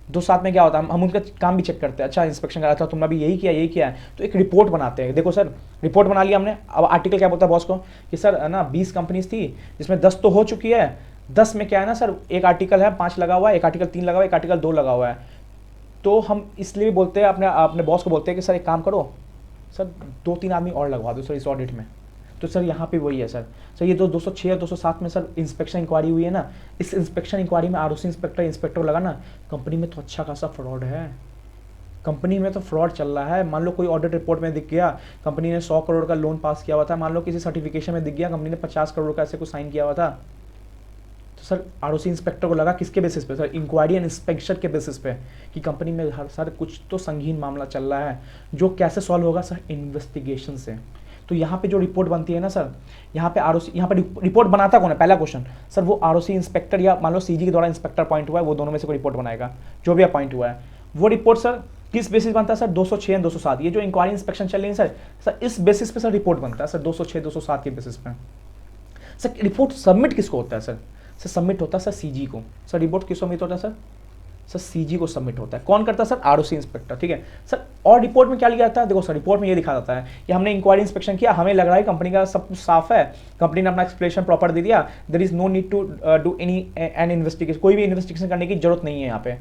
207 में क्या होता है, हम उनका काम भी चेक करते हैं, अच्छा इंस्पेक्शन करा था तुमने भी यही किया है, तो एक रिपोर्ट बनाते हैं। देखो सर रिपोर्ट बना लिया हमने, अब आर्टिकल क्या बोलता है बॉस को कि सर ना 20 कंपनीज थी जिसमें 10 तो हो चुकी है, 10 में क्या है ना सर, एक आर्टिकल है 5 लगा हुआ है, एक आर्टिकल 3 लगा हुआ है, एक आर्टिकल 2 लगा हुआ है, तो हम इसलिए भी बोलते हैं अपने बॉस को बोलते हैं कि सर एक काम करो सर 2-3 आदमी और लगवा दो सर इस ऑडिट में। तो सर यहाँ पे वही है सर ये 206 और 207 में सर इंस्पेक्शन इंक्वायरी हुई है ना, इस इंस्पेक्शन इंक्वायरी में आरओसी इंस्पेक्टर लगा ना, कंपनी में तो अच्छा खासा फ्रॉड है, कंपनी में तो फ्रॉड चल रहा है। मान लो कोई ऑडिट रिपोर्ट में दिख गया कंपनी ने 100 करोड़ का लोन पास किया हुआ था, मान लो किसी सर्टिफिकेशन में दिख गया कंपनी ने 50 करोड़ का ऐसे कुछ साइन किया हुआ था, तो सर आरओसी इंस्पेक्टर को लगा किसके बेसिस पे सर, इंक्वायरी एंड इंस्पेक्शन के बेसिस पे कि कंपनी में हर सर कुछ तो संगीन मामला चल रहा है, जो कैसे सॉल्व होगा सर, इन्वेस्टिगेशन से। तो यहाँ पे जो रिपोर्ट बनती है ना सर, यहाँ पे रिपोर्ट बनाता कौन है, पहला क्वेश्चन सर, वो आरओसी इंस्पेक्टर या मान लो सीजी के द्वारा इंस्पेक्टर अपॉइंट हुआ है, वो दोनों में से कोई रिपोर्ट बनाएगा, जो भी अपॉइंट हुआ है वो रिपोर्ट सर किस बेसिस बनता है सर, 206 और 207, ये जो इंक्वायरी इंस्पेक्शन चल रही है सर इस बेसिस पे सर रिपोर्ट बनता है सर, 206 207 के बेसिस पे। सर रिपोर्ट सबमिट किसको होता है सर सबमिट होता है सर सीजी को। सर रिपोर्ट किसको सबमिट होता है सर सीजी को सबमिट होता है। कौन करता है सर, आरओसी इंस्पेक्टर, ठीक है सर। और रिपोर्ट में क्या लिखा जाता है, देखो सर रिपोर्ट में ये दिखा जाता है कि हमने इंक्वायरी इंस्पेक्शन किया, हमें लग रहा है कंपनी का सब कुछ साफ है, कंपनी ने अपना एक्सप्लेनेशन प्रॉपर दे दिया, there is no need to do any investigation, कोई भी इन्वेस्टिगेशन करने की जरूरत नहीं है यहाँ पे।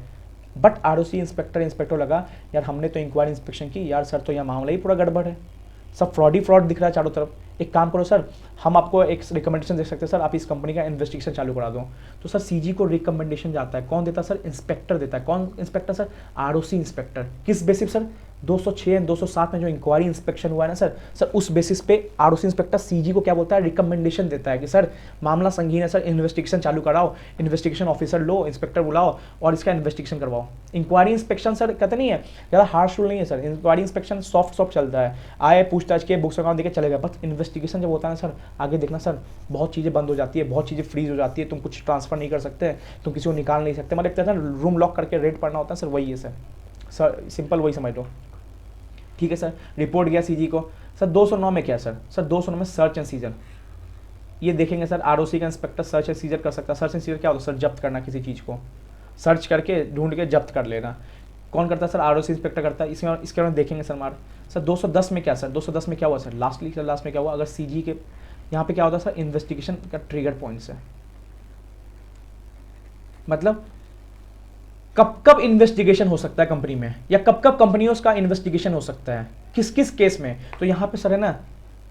बट आरओसी इंस्पेक्टर लगा यार हमने तो इंक्वायरी इंस्पेक्शन की यार सर, तो यह मामला ही पूरा गड़बड़ है, सब फ्रॉड ही फ्रॉड दिख रहा है चारों तरफ। एक काम करो सर, हम आपको एक रिकमेंडेशन दे सकते हैं सर, आप इस कंपनी का इन्वेस्टिगेशन चालू करा दो। तो सर सीजी को रिकमेंडेशन जाता है, कौन देता है सर, इंस्पेक्टर देता है। कौन इंस्पेक्टर सर, आरओसी इंस्पेक्टर। किस बेसिस सर, 206 और 207 में जो इंक्वायरी इंस्पेक्शन हुआ है ना सर उस बेसिस पे आरओसी इंस्पेक्टर सीजी को क्या बोलता है, रिकमेंडेशन देता है कि सर मामला संगीन है सर, इन्वेस्टिगेशन चालू कराओ, इन्वेस्टिगेशन ऑफिसर लो, इंस्पेक्टर बुलाओ और इसका इन्वेस्टिगेशन करवाओ। इंक्वायरी इंस्पेक्शन सर कहते नहीं है ज़्यादा हार्श रूल नहीं है सर, इंक्वायरी इंस्पेक्शन सॉफ्ट चलता है, आए पूछताछ किए बुक्स अकाउंट देके चले गए। बट इन्वेस्टिगेशन जब होता है ना सर, आगे देखना सर बहुत चीज़ें बंद हो जाती है, बहुत चीज़ें फ्रीज हो जाती है, तुम कुछ ट्रांसफर नहीं कर सकते, तुम किसी को निकाल नहीं सकते, मतलब एक रूम लॉक करके रेड पढ़ना होता है सर, वही है सर सिंपल वही समझ लो, ठीक है सर। रिपोर्ट गया सीजी को। सर 209 में क्या सर 209 में सर्च एंड सीजर। ये देखेंगे सर, आरओसी का इंस्पेक्टर सर्च एंड सीजर कर सकता है। सर्च एंड सीजर क्या होता है सर? जब्त करना किसी चीज़ को, सर्च करके ढूंढ के जब्त कर लेना। कौन करता है सर? आरओसी इंस्पेक्टर करता है। इसमें इसके बारे में देखेंगे सर हमारा सर 210 में क्या सर, 210 में क्या हुआ सर? लास्ट में क्या हुआ? अगर सीजी के यहाँ पे क्या होता है सर? इन्वेस्टिगेशन का ट्रिगर पॉइंट्स है, मतलब कब कब इन्वेस्टिगेशन हो सकता है कंपनी में, या कब कब कंपनियों का इन्वेस्टिगेशन हो सकता है, किस किस केस में। तो यहाँ पे सर है ना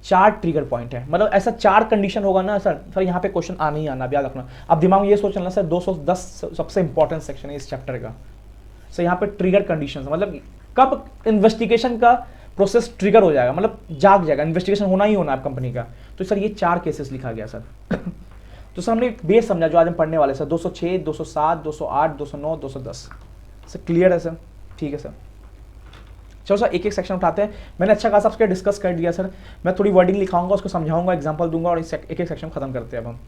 4 ट्रिगर पॉइंट है, मतलब ऐसा 4 कंडीशन होगा ना सर यहाँ पे क्वेश्चन आना ही आना, याद रखना। अब दिमाग में ये सोच लेना सर 210 सबसे इंपॉर्टेंट सेक्शन है इस चैप्टर का। सर यहाँ पे ट्रिगर कंडीशन, मतलब कब इन्वेस्टिगेशन का प्रोसेस ट्रिगर हो जाएगा, मतलब जाग जाएगा, इन्वेस्टिगेशन होना ही होना है कंपनी का। तो सर ये 4 केसेस लिखा गया सर। तो सर हमने एक बेस समझा जो आज हम पढ़ने वाले सर, 206, 207, 208, 209, 210। सर क्लियर है सर? ठीक है सर, चलो सर एक एक सेक्शन उठाते हैं। मैंने अच्छा खासा आपके डिस्कस कर दिया सर, मैं थोड़ी वर्डिंग लिखाऊंगा, उसको समझाऊंगा, एग्जांपल दूंगा, और एक एक सेक्शन खत्म करते हैं अब हम।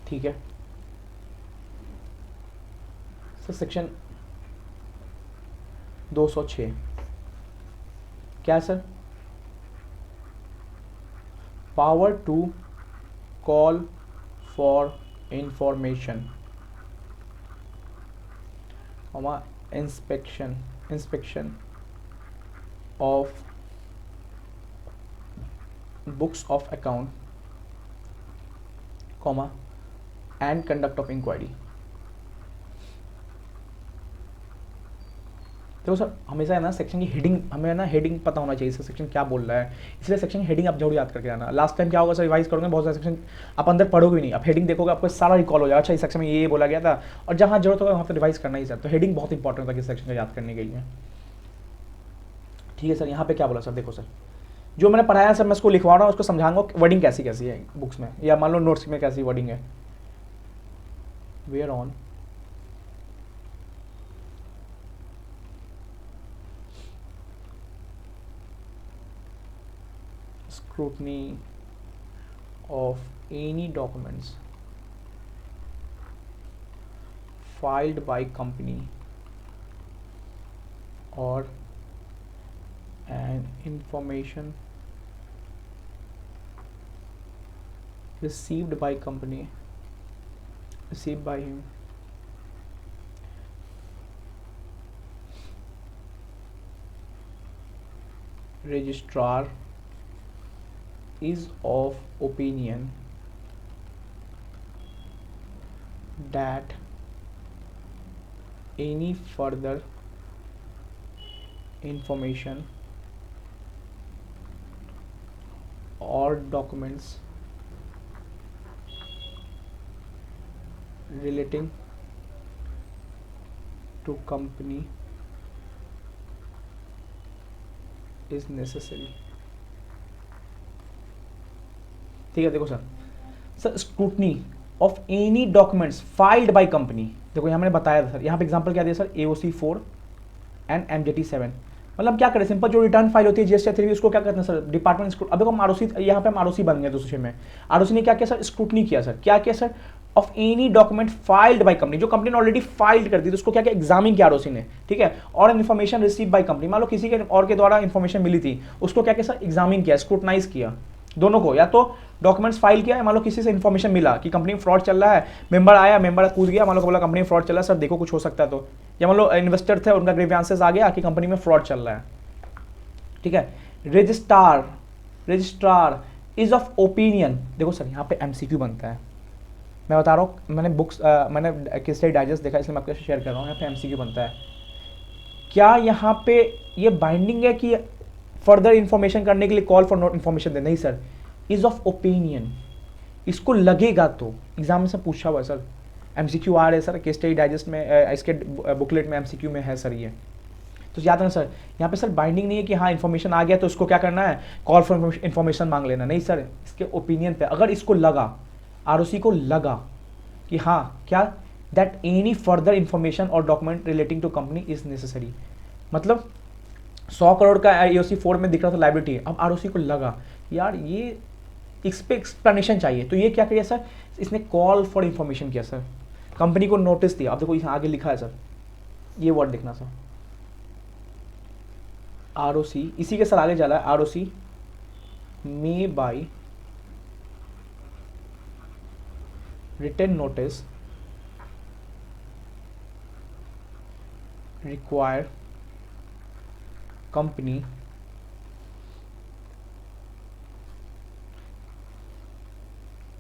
ठीक है सर, सेक्शन 206 क्या है sir? Power to call for information, inspection of books of account, comma and conduct of inquiry। देखो सर हमेशा है ना सेक्शन की हेडिंग, हमें ना हेडिंग पता होना चाहिए सेक्शन क्या बोल रहा है, इसलिए सेक्शन हेडिंग आप जरूर याद करके आना। लास्ट टाइम क्या होगा सर, रिवाइज करोगे बहुत सारे सेक्शन आप अंदर पढ़ोगे भी नहीं, आप हेडिंग देखोगे आपको सारा रिकॉल हो जाएगा, अच्छा इस सेक्शन में ये बोला गया था, और जहाँ जरूरत होगा वहाँ पर रिवाइज करना ही सर। तो हेडिंग बहुत इंपॉर्टेंट था कि सेक्शन को याद करने के लिए। ठीक है सर, यहाँ पे क्या बोला सर? देखो सर जो मैंने पढ़ाया सर मैं उसको लिखवा रहा हूँ, उसको समझाऊंगा वर्डिंग कैसी कैसी है बुक्स में, या मान लो नोट्स में कैसी वर्डिंग है। Where on scrutiny of any documents filed by company or an information received by company, received by him, registrar is of opinion that any further information or documents relating to company is necessary। ठीक है देखो sir scrutiny of any documents filed by company, देखो यहाँ मैंने बताया था sir, यहाँ पे एग्जांपल क्या दिया सर? AOC 4 and MJT 7। मतलब क्या करें, सिंपल जो रिटर्न फाइल होती है GST 3 उसको क्या करते हैं सर? डिपार्टमेंट स्क्रूट। अब देखो हम आरओसी, यहाँ पे हम आरओसी बन गए 206 में। आरओसी ने क्या किया सर? स्क्रूटनी किया सर। क्या किया sir? Of any document filed by company, जो कंपनी ने ऑलरेडी फाइल्ड कर दी तो उसको क्या किया? एग्जामिन किया आरओसी ने। ठीक है, और इन्फॉर्मेशन रिसीव बाय कंपनी, मान लो किसी के और के द्वारा इन्फॉर्मेशन मिली थी, उसको क्या किया सर? एग्जामिन किया, स्क्रूटनाइज किया दोनों को। या तो डॉक्यूमेंट्स फाइल किया है, मान लो किसी से इन्फॉर्मेशन मिला कि कंपनी में फ्रॉड चल रहा है, मेंबर आया, मेंबर कूद गया, मान लो बोला कंपनी में फ्रॉड चल रहा है सर, देखो कुछ हो सकता है तो, या मान लो इन्वेस्टर थे उनका ग्रीवियंसेस आ गया कि कंपनी में फ्रॉड चल रहा है। ठीक है, रजिस्ट्रार इज ऑफ ओपिनियन, देखो सर यहाँ पे MCQ बनता है, मैं बता रहा हूँ, मैंने बुक्स मैंने किस स्टडी डाइजेस्ट देखा इसलिए मैं आपके साथ शेयर कर रहा हूँ। यहाँ पे MCQ बनता है, क्या यहाँ पे ये बाइंडिंग है कि फर्दर इंफॉर्मेशन करने के लिए कॉल फॉर नोट इन्फॉर्मेशन दे? नहीं सर, इज ऑफ ओपिनियन, इसको लगेगा तो एग्जाम में से पूछा हुआ है सर, MCQ आ रहे हैं सर, केस स्टडी डाइजेस्ट में इसके बुकलेट में MCQ में है सर ये। तो याद रखना सर, यहाँ पे सर बाइंडिंग नहीं है कि हाँ इन्फॉर्मेशन आ गया तो इसको क्या करना है? कॉल फॉर इन्फॉर्मेशन मांग लेना। नहीं सर, इसके ओपिनियन पे, अगर इसको लगा, आरओसी को लगा कि हाँ क्या, दैट एनी फर्दर इंफॉर्मेशन और document relating to company is necessary, मतलब 100 करोड़ का AOC 4 में दिख रहा था लाइबिलिटी, अब आरओसी को लगा यार ये इस पे एक्सप्लेनेशन चाहिए, तो ये क्या किया सर? इसने कॉल फॉर इंफॉर्मेशन किया सर, कंपनी को नोटिस दिया। अब देखो यहाँ आगे लिखा है सर, ये वर्ड देखना सर, आरओसी, इसी के सर आगे चला है, ROC may bye written notice require company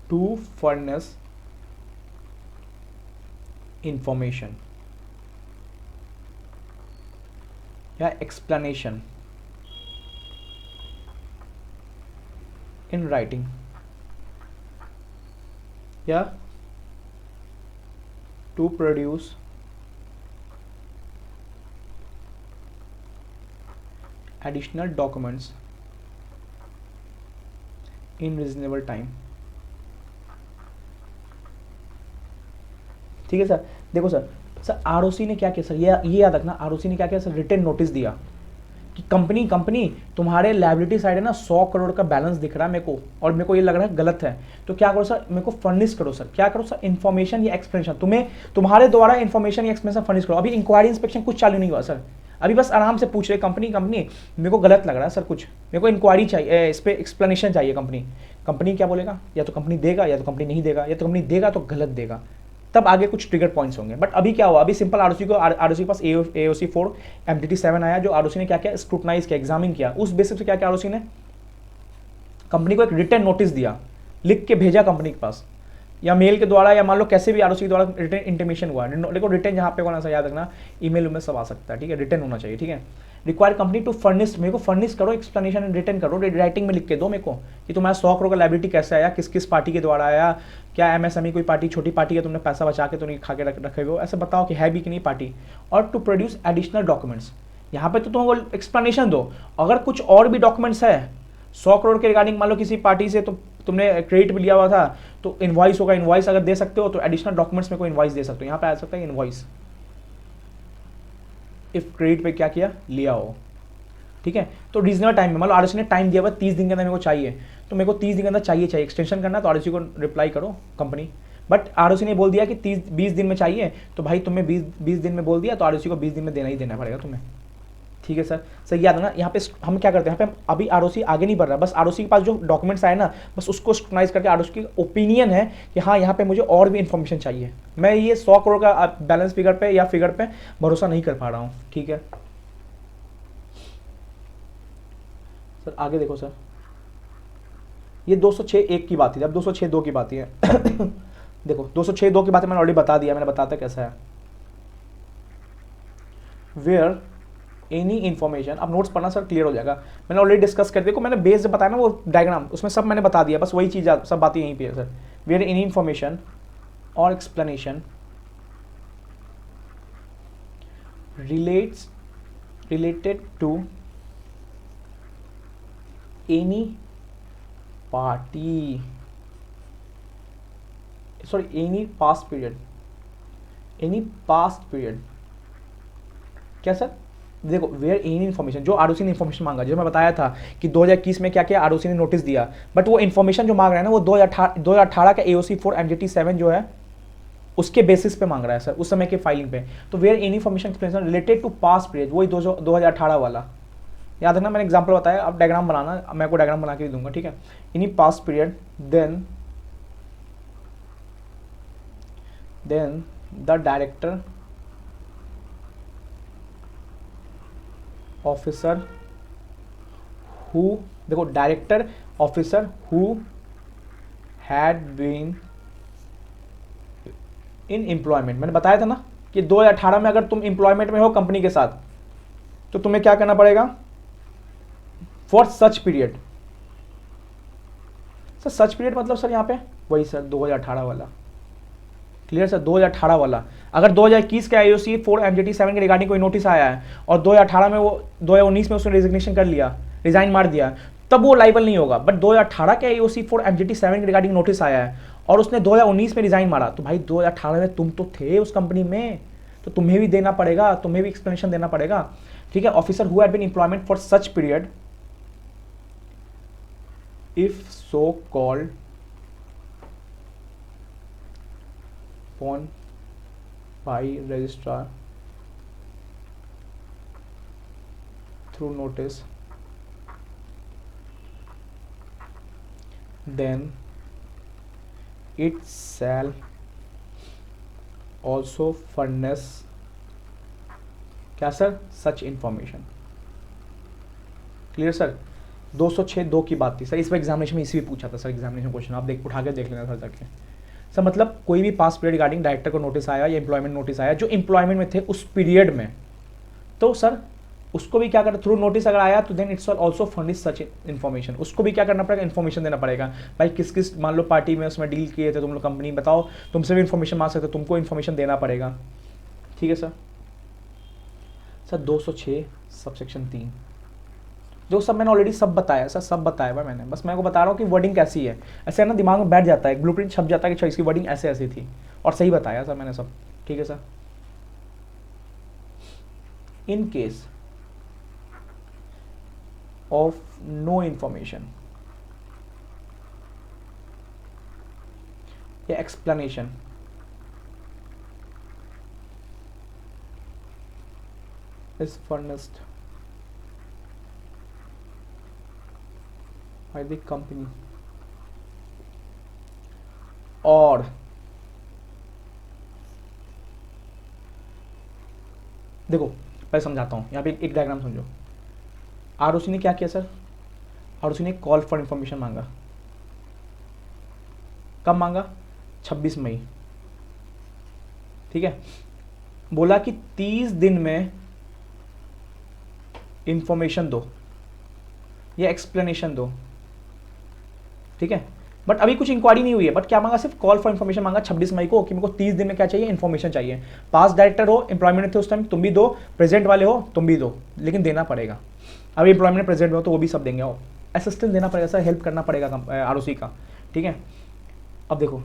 to furnish information या explanation in writing या to produce additional documents in reasonable time। ठीक है सर। देखो सर, आरओसी ने क्या किया सर, ये याद रखना, आरओसी ने क्या किया सर, रिटन नोटिस दिया कि कंपनी तुम्हारे लायबिलिटी साइड है ना 100 करोड़ का बैलेंस दिख रहा है मेरे को, और मेरे को ये लग रहा है गलत है, तो क्या करो सर, मेरे को फर्निश करो सर, क्या करो सर, इन्फॉर्मेशन या एक्सप्लेनेशन, तुम्हारे द्वारा इन्फॉर्मेशन या एक्सप्लेनेशन फर्निश करो। अभी इंक्वायरी इंस्पेक्शन कुछ चालू नहीं हुआ सर, अभी बस आराम से पूछ रहे कंपनी मेरे को गलत लग रहा है सर कुछ, मेरे को इंक्वायरी चाहिए, इस पर एक्सप्लेनेशन चाहिए। कंपनी क्या बोलेगा, या तो कंपनी देगा या तो कंपनी नहीं देगा, या तो कंपनी देगा तो गलत देगा, तब आगे कुछ ट्रिगर पॉइंट्स होंगे। बट अभी क्या हुआ, अभी सिंपल आरओसी के पास AOC 4 MDT 7 आया, जो आरओसी ने क्या किया, स्क्रूटनाइज किया, एग्जामिन किया, उस बेसिस पे क्या किया आरओसी ने, कंपनी को एक रिटर्न नोटिस दिया, लिख के भेजा कंपनी के पास, या मेल के द्वारा, या मान लो कैसे भी आरओसी के द्वारा रिटर्न इंटीमेशन हुआ। देखो रिटर्न जहाँ पे होना सा याद रखना, ईमेल में सब आ सकता है, ठीक है, रिटर्न होना चाहिए, ठीक है। रिक्वायर कंपनी टू फर्निश, मेरे को फर्निश करो, एक्सप्लेनेशन रिटर्न करो, राइटिंग में लिख के दो मेरे को कि तुम्हारा 100 करोड़ का लायबिलिटी कैसे आया, किस किस पार्टी के द्वारा आया, क्या MSME कोई पार्टी छोटी पार्टी है, तुमने पैसा बचा के तो नहीं खा के रखे हो, ऐसे बताओ कि है भी कि नहीं पार्टी। और टू प्रोड्यूस एडिशनल डॉक्यूमेंट्स, यहाँ पे तो तुम एक्सप्लेनेशन दो, अगर कुछ और भी डॉक्यूमेंट्स है 100 करोड़ के रिगार्डिंग, मान लो किसी पार्टी से तो तुमने क्रेडिट भी लिया हुआ था, तो इनवॉइस होगा, इनवॉइस अगर दे सकते हो तो एडिशनल डॉक्यूमेंट्स में कोई इनवॉइस दे सकते हो, यहाँ पे आ सकता है इनवॉइस, इफ क्रेडिट पे क्या किया, लिया हो, ठीक है। तो रीजनेबल टाइम में, मान लो आरओसी ने टाइम दिया हुआ 30 दिन के अंदर मेरे को चाहिए, तो मेरे को 30 दिन के अंदर चाहिए, एक्सटेंशन करना तो आरओसी को रिप्लाई करो कंपनी। बट आरओसी ने बोल दिया कि 20 दिन में चाहिए, तो भाई तुम्हें 20 दिन में बोल दिया, तो आरओसी को 20 दिन में देना ही देना पड़ेगा तुम्हें, ठीक है सर। सही याद है ना, यहाँ पे हम क्या करते हैं, यहाँ पे अभी आरओसी आगे नहीं बढ़ रहा, बस आरओसी के पास जो डॉक्यूमेंट्स आए ना, बस उसको स्क्रूटनाइज करके आरओसी की ओपिनियन है कि हाँ यहाँ पे मुझे और भी इन्फॉर्मेशन चाहिए, मैं ये 100 करोड़ का बैलेंस फिगर पे या फिगर पे भरोसा नहीं कर पा रहा हूँ, ठीक है सर। आगे देखो सर, ये 206(1) की बात थी, अब 206(2) की बात है देखो 206(2) की बात मैंने ऑलरेडी बता दिया, मैंने बताता कैसा है, वेयर एनी इन्फॉर्मेशन, अब नोट्स पढ़ना सर क्लियर हो जाएगा, मैंने ऑलरेडी डिस्कस कर दिया, को मैंने बेस बताया ना वो डायग्राम, उसमें सब मैंने बता दिया, बस वही चीज़ सब बातें यहीं पे है सर। वेयर एनी इन्फॉर्मेशन और explanation related to any party, sorry, any past period, क्या सर, देखो वेयर एनी इन्फॉर्मेशन, जो आरओसी ने इन्फॉर्मेशन मांगा, जो मैं बताया था कि 2021 में क्या किया आरओसी ने नोटिस दिया, बट वो इन्फॉर्मेशन जो मांग रहा है ना, वो 2018 का AOC 4 MDT 7 जो है उसके बेसिस पे मांग रहा है सर, उस समय के फाइलिंग पे। तो where any information explanation related to past period, वही 2018 वाला, याद रखना, मैंने एग्जांपल बताया, अब डायग्राम बनाना, मैं को डायग्राम बना के भी दूंगा, ठीक है। Any past period, then the director officer who, देखो director officer who had been in employment, मैंने बताया था ना कि 2018 में अगर तुम एम्प्लॉयमेंट में हो कंपनी के साथ, तो तुम्हें क्या करना पड़ेगा, for such period. Sir such period मतलब सर यहाँ पे वही सर 2018 वाला, क्लियर सर, 2018 वाला। अगर 2021 के AOC 4 MDT 7 के रिगार्डिंग कोई नोटिस आया है और 2018 में वो 2019 में उसने रेजिग्नेशन कर लिया, रिजाइन मार दिया, तब वो लाइबल नहीं होगा। बट 2018 के AOC 4 MDT 7 के रिगार्डिंग नोटिस आया है और उसने 2019 में रिजाइन मारा, तो भाई 2018 में तुम तो थे उस कंपनी में, तो तुम्हें भी देना पड़ेगा, तुम्हें भी एक्सप्लेनेशन देना पड़ेगा, ठीक है। Officer who had been employment for such period if so called upon by registrar through notice, then it shall also furnish क्या sir, such information. Clear sir. 206 2 की बात थी सर, इस पर एग्जामिनेशन में इसी भी पूछा था सर, एग्जामिनेशन क्वेश्चन आप देख उठा के देख लेना सर जाके। सर मतलब कोई भी पास पीरियड रिगार्डिंग डायरेक्टर को नोटिस आया या एम्प्लॉयमेंट नोटिस आया जो एम्प्लॉयमेंट में थे उस पीरियड में, तो सर उसको भी क्या करना, थ्रू नोटिस अगर आया तो then it's also furnish such information, उसको भी क्या करना पड़ेगा, इन्फॉर्मेशन देना पड़ेगा। भाई किस किस मान लो पार्टी में उसमें डील किए थे तुम लोग, कंपनी बताओ, तुमसे भी इन्फॉर्मेशन मांग सकते, तुमको इन्फॉर्मेशन देना पड़ेगा। ठीक है सर। सर 206 सबसेक्शन 3 जो सब मैंने ऑलरेडी सब बताया सर, सब बताया हुआ मैंने, बस मैं को बता रहा हूँ कि वर्डिंग कैसी है, ऐसे ना दिमाग में बैठ जाता है, ब्लूप्रिंट छप जाता है कि अच्छा इसकी वर्डिंग ऐसे ऐसी थी, और सही बताया सर मैंने सब। ठीक है sir. In case of no information या explanation is furnished by the company और देखो पहले समझाता हूँ, यहाँ पे एक डायग्राम समझो। आरओसी ने क्या किया सर, आरओसी ने कॉल फॉर इंफॉर्मेशन मांगा, कब मांगा, 26 मई। ठीक है, बोला कि 30 दिन में इंफॉर्मेशन दो या एक्सप्लेनेशन दो। ठीक है, बट अभी कुछ इंक्वायरी नहीं हुई है, बट क्या मांगा, सिर्फ कॉल फॉर इंफॉर्मेशन मांगा 26 मई को कि मेरे को 30 दिन में क्या चाहिए, इंफॉर्मेशन चाहिए। पास डायरेक्टर हो, एम्प्लॉयमेंट थे उस टाइम, तुम भी दो, प्रेजेंट वाले हो तुम भी दो, लेकिन देना पड़ेगा। अभी एम्प्लॉयमेंट प्रेजेंट हो तो वो भी सब देंगे, असिस्टेंट देना पड़ेगा सर, हेल्प करना पड़ेगा आरओसी का। ठीक है, अब देखो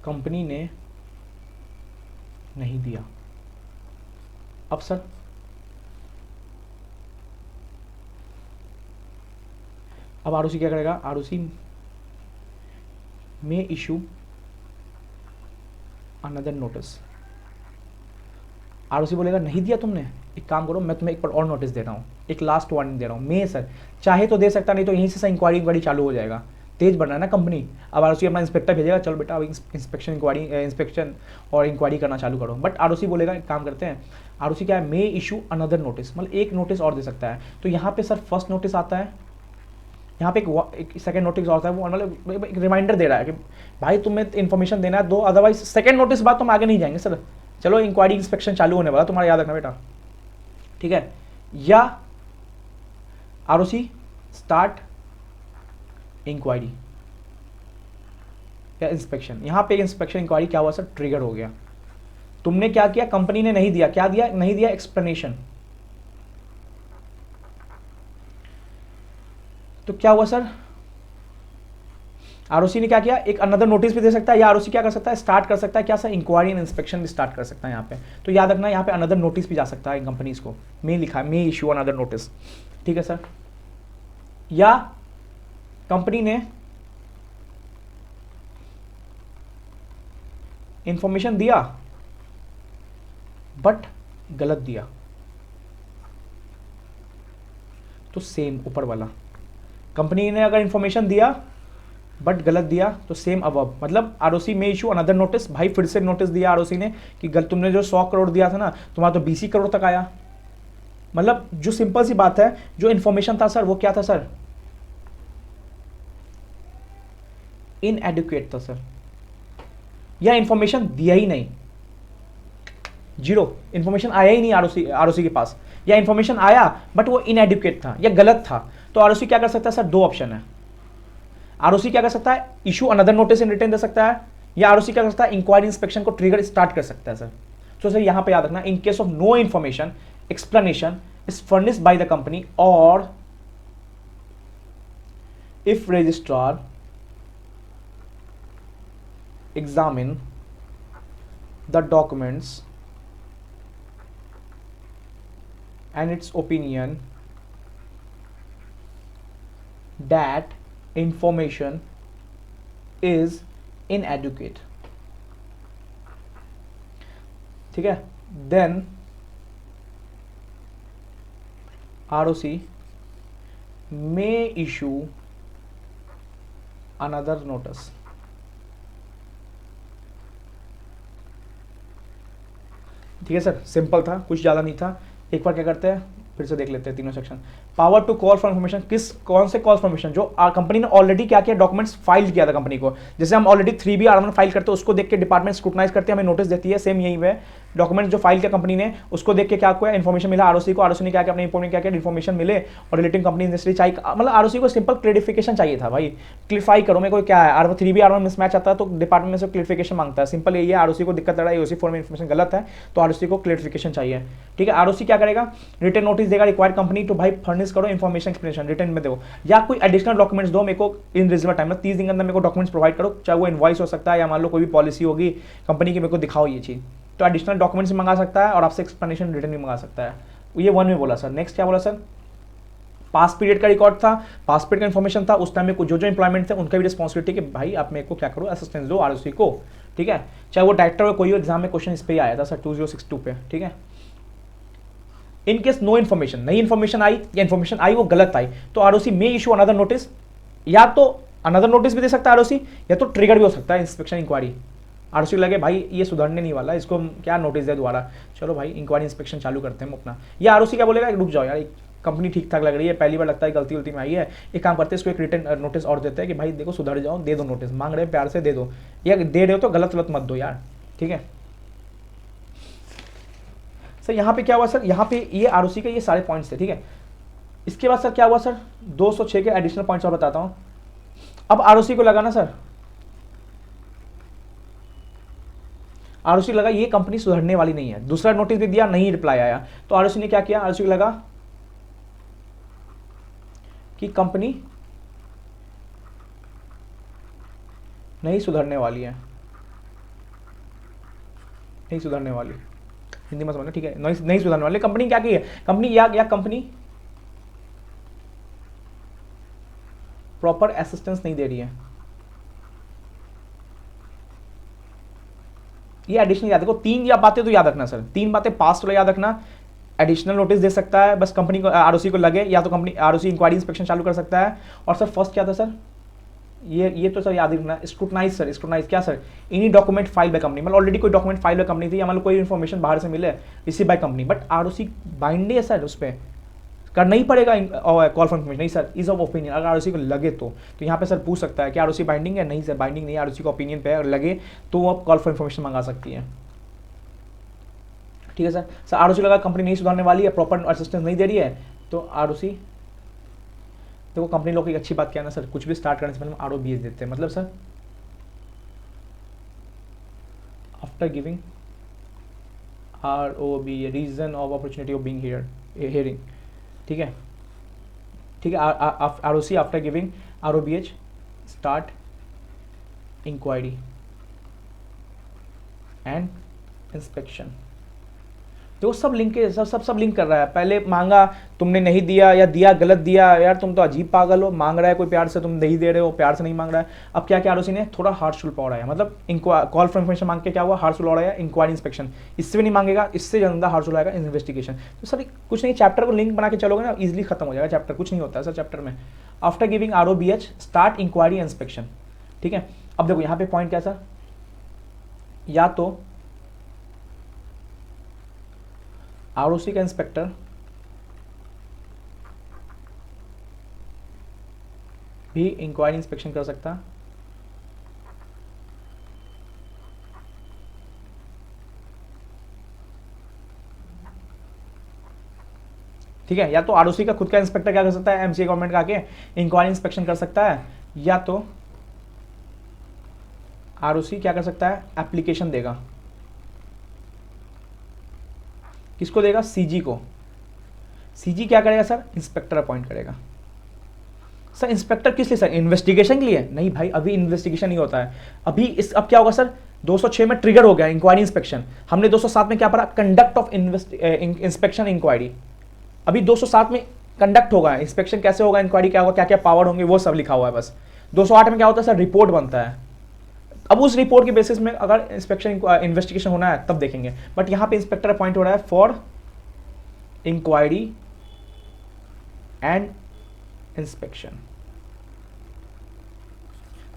कंपनी ने नहीं दिया, अब सर अब आरओसी क्या करेगा, आरओसी में इशू अनदर नोटिस। आरओसी बोलेगा नहीं दिया तुमने, एक काम करो मैं तुम्हें एक बार और नोटिस दे रहा हूँ, एक लास्ट वार्निंग दे रहा हूँ। मैं सर चाहे तो दे सकता, नहीं तो यहीं से इंक्वायरी चालू हो जाएगा, तेज बढ़ रहा है ना कंपनी। अब आरओसी अपना इंस्पेक्टर भेजेगा, चलो बेटा अब इंस्पेक्शन और इंक्वायरी करना चालू करो। बट आरओसी बोलेगा एक काम करते हैं, आरओसी क्या है, मे इशू अनदर नोटिस, मतलब एक नोटिस और दे सकता है। तो यहाँ पे सर फर्स्ट नोटिस आता है, यहाँ पे एक सेकंड नोटिस आता है, वो मतलब एक रिमाइंडर दे रहा है कि भाई तुम्हें इन्फॉर्मेशन देना है दो, अदरवाइज सेकंड नोटिस बाद तुम आगे नहीं जाएंगे सर, चलो इंक्वायरी इंस्पेक्शन चालू होने वाला, तुम्हारा याद रखना बेटा। ठीक है, या आरओसी स्टार्ट इंक्वायरी या इंस्पेक्शन। यहां पे इंस्पेक्शन इंक्वायरी क्या हुआ सर, ट्रिगर हो गया। तुमने क्या किया, कंपनी ने नहीं दिया, क्या दिया, नहीं दिया एक्सप्लेनेशन, तो क्या हुआ सर, आरओसी ने क्या किया, एक अनदर नोटिस भी दे सकता है, या आरओसी क्या कर सकता है, स्टार्ट कर सकता है क्या सर, इंक्वायरी एंड इंस्पेक्शन भी स्टार्ट कर सकता है यहाँ पे। तो याद रखना यहाँ पे अनदर नोटिस भी जा सकता है कंपनीज को, मे लिखा है, मे इशू अनदर नोटिस। ठीक है सर, या कंपनी ने इंफॉर्मेशन दिया बट गलत दिया, तो सेम ऊपर वाला, कंपनी ने अगर इंफॉर्मेशन दिया बट गलत दिया तो सेम अब मतलब आरओसी में इशू अनदर नोटिस। भाई फिर से नोटिस दिया आरओसी ने कि गलत, तुमने जो 100 करोड़ दिया था ना, तुम्हारा तो 20 करोड़ तक आया। मतलब जो सिंपल सी बात है, जो इंफॉर्मेशन था सर वो क्या था सर, इनएडुकेट था सर, या इंफॉर्मेशन दिया ही नहीं, जीरो इंफॉर्मेशन आया ही नहीं आरओसी के पास, या इंफॉर्मेशन आया बट वो इनएडुकेट था या गलत था। तो आरओसी क्या कर सकता है सर, दो ऑप्शन है, आरओसी क्या कर सकता है, issue another notice in return दे सकता है, या आरओसी क्या कर सकता है, इंक्वायरी इंस्पेक्शन को ट्रिगर स्टार्ट कर सकता है सर। तो सर यहां पे याद रखना, in case of no information explanation is furnished by the company, और if registrar examine the documents and its opinion that information is inadequate, ठीक है, then ROC may issue another notice। ठीक है सर, सिंपल था, कुछ ज़्यादा नहीं था। एक बार क्या करते हैं, फिर से देख लेते हैं तीनों section. Power to call for information, किस कौन से कॉल फॉर इन्फॉर्मेशन, जो कंपनी ने ऑलरेडी क्या किया, डॉक्यूमेंट्स फाइल किया था कंपनी को। जैसे हम ऑलरेडी 3B R1 फाइल करते हैं, उसको देख के डिपार्टमेंट स्क्रूटनाइज करते हैं, हमें नोटिस देती है। सेम यही है, डॉक्यूमेंट जो फाइल किया कंपनी ने, उसको देख के क्या हुआ, इन्फॉर्मेशन मिला आरओसी को, आरओसी ने क्या किया, अपने इंपोर्ट में क्या किया, इन्फॉर्मेशन मिले और रिलेटिंग कंपनी इंडस्ट्री चाहिए, मतलब आरओसी को सिंपल क्लेरिफिकेशन चाहिए था भाई, क्लियरफाई करो मेरे को क्या है। 3B R1 मिसमैच आता है तो डिपार्टमेंट में से क्लियरिफिकेशन मांगता है, सिंपल यही है। आरओसी को दिक्कत आ रहा है, ओसी फॉर्म में इन्फॉर्मेशन गलत है तो आरओसी को क्लियरिफिकेशन चाहिए। ठीक है, आरओसी क्या करेगा, रिटर्न नोटिस देगा रिक्वायर्ड कंपनी तो भाई फर्निश करो इन्फॉर्मेशन एक्सप्लेनेशन रिटर्न में दो, या कोई एडिशनल डॉक्यूमेंट्स दो मेरे को इन रिजनेबल टाइम में, 30 दिन के अंदर मेरे को डॉक्यूमेंट्स प्रोवाइड करो, चाहे वो इनवॉइस हो सकता है या मान लो कोई भी पॉलिसी होगी कंपनी की, मेरे को दिखाओ ये चीज़। तो एडिशनल डॉक्यूमेंट्स मंगा सकता है और आपसे एक्सप्लेनेशन रिटर्न भी मंगा सकता है। ये 1 में बोला सर। नेक्स्ट क्या बोला सर, पास पीरियड का रिकॉर्ड था, पास पीरियड का इन्फॉर्मेशन था, उस टाइम में जो जो इंप्लॉयमेंट थे उनका भी रिस्पॉन्सिबिलिटी कि भाई आप मेरे को क्या करो, असिस्टेंस दो आरओसी को। ठीक है, चाहे वो डायरेक्टर हो, कोई एग्जाम में क्वेश्चन इस पे ही आया था सर 2062 पे। ठीक है, इन केस नो इन्फॉर्मेशन, नई इन्फॉर्मेशन आई या इन्फॉर्मेशन आई वो गलत आई, तो आरओसी में इशू अनदर नोटिस, या तो अनदर नोटिस भी दे सकता है आरओसी, या तो ट्रिगर भी हो सकता है इंस्पेक्शन इंक्वायरी। आरओसी लगे भाई ये सुधरने नहीं वाला, इसको क्या नोटिस दे दोबारा, चलो भाई इंक्वायरी इंस्पेक्शन चालू करते हैं हम अपना। या आरओसी क्या बोलेगा, रुक जाओ यार, कंपनी ठीक ठाक लग रही है, पहली बार लगता है गलती उलती में आई है, एक काम करते हैं इसको एक रिटर्न नोटिस और देते हैं कि भाई देखो सुधर जाओ, दे दो नोटिस, मांग रहे हैं प्यार से दे दो, या दे रहे हो तो गलत गलत मत दो यार। ठीक है सर, यहाँ पे क्या हुआ सर, यहाँ पे ये आरओसी के ये सारे पॉइंट्स थे। ठीक है, इसके बाद सर क्या हुआ सर, 206 के एडिशनल पॉइंट्स और बताता हूँ। अब आरओसी को लगा ना सर, आरओसी लगा ये कंपनी सुधरने वाली नहीं है, दूसरा नोटिस भी दिया नहीं रिप्लाई आया, तो आरओसी ने क्या किया, आरओसी को लगा कि कंपनी नहीं सुधरने वाली है, नहीं सुधरने वाली, हिंदी में समझना। ठीक है, नहीं सुधरने वाली कंपनी क्या की है, कंपनी या कंपनी प्रॉपर असिस्टेंस नहीं दे रही है। ये एडिशनल याद रखो, 3 या बातें तो याद रखना सर, 3 बातें पास्ट वाला याद रखना। एडिशनल नोटिस दे सकता है बस कंपनी को, आरओसी को लगे, या तो कंपनी आरओसी इंक्वायरी इंस्पेक्शन चालू कर सकता है। और सर फर्स्ट क्या था सर, ये तो सर याद रखना, स्क्रूटनाइज। सर स्क्रूटनाइज क्या सर, इन्हीं डॉक्यूमेंट फाइल बाय कंपनी, मतलब ऑलरेडी कोई डॉक्यूमेंट फाइल बाय कंपनी थी, या मतलब कोई इन्फॉर्मेशन बाहर से मिले receive by company, but ROC बाइंडी है सर, उस पर करना ही पड़ेगा कॉल फॉर इन्फॉर्मेशन। नहीं सर, इज ऑफ ओपिनियन, अगर आरओसी को लगे तो यहाँ पे सर पूछ सकता है कि आरओसी बाइंडिंग है, नहीं सर बाइंडिंग नहीं है, आरओसी को ओपिनियन पे अगर लगे तो वो कॉल फॉर इन्फॉर्मेशन मंगा सकती है। ठीक है सर, सर आरओसी लगा कंपनी नहीं सुधारने वाली है, प्रॉपर असिस्टेंस नहीं दे रही है, तो आरओसी देखो कंपनी लोग की अच्छी बात क्या है ना सर, कुछ भी स्टार्ट करने से पहले आरओबीएच देते हैं, मतलब sir after giving ROB reason of opportunity of being hearing. ठीक है, ठीक है, ROC after giving ROBH start inquiry and inspection. तो सब लिंक के सब लिंक कर रहा है, पहले मांगा तुमने नहीं दिया, या दिया गलत दिया, यार तुम तो अजीब पागल हो, मांग रहा है कोई प्यार से तुम नहीं दे रहे हो, प्यार से नहीं मांग रहा है। अब क्या क्या आरओसी ने थोड़ा हार्शफुल पड़ा है, मतलब कॉल फॉर इन्फॉर्मेशन मांग के क्या हुआ, हार्शफुल हो रहा है, इंक्वायरी इंस्पेक्शन इससे भी नहीं मांगेगा, इससे ज़्यादा हार्शफुल आएगा इन्वेस्टिगेशन। तो सर कुछ नहीं, चैप्टर को लिंक बना के चलोगे ना ईजिली खत्म हो जाएगा चैप्टर, कुछ नहीं होता है सर चैप्टर में। After giving ROBH start inquiry inspection. ठीक है, अब देखो यहाँ पे पॉइंट क्या सर, या तो आरओसी का इंस्पेक्टर भी इंक्वायरी इंस्पेक्शन कर सकता, ठीक है, या तो आरओसी का खुद का इंस्पेक्टर क्या कर सकता है, एमसीए गवर्नमेंट का आके इंक्वायरी इंस्पेक्शन कर सकता है, या तो आरओसी क्या कर सकता है, एप्लीकेशन देगा, किसको देगा, सीजी को। सीजी क्या करेगा सर, इंस्पेक्टर अपॉइंट करेगा। सर इंस्पेक्टर किस लिए सर, इन्वेस्टिगेशन के लिए नहीं भाई, अभी इन्वेस्टिगेशन नहीं होता है अभी। अब क्या होगा सर, 206 में ट्रिगर हो गया इंक्वायरी इंस्पेक्शन, हमने 207 में क्या पढ़ा, कंडक्ट ऑफ इंस्पेक्शन इंक्वायरी। अभी 207 में कंडक्ट होगा इंस्पेक्शन, कैसे होगा, इंक्वायरी क्या होगा, क्या क्या पावर होंगे, वो सब लिखा हुआ है बस। 208 में क्या होता है सर, रिपोर्ट बनता है, अब उस रिपोर्ट के बेसिस में अगर इंस्पेक्शन इन्वेस्टिगेशन होना है तब देखेंगे, बट यहां पे इंस्पेक्टर अपॉइंट हो रहा है for inquiry and inspection,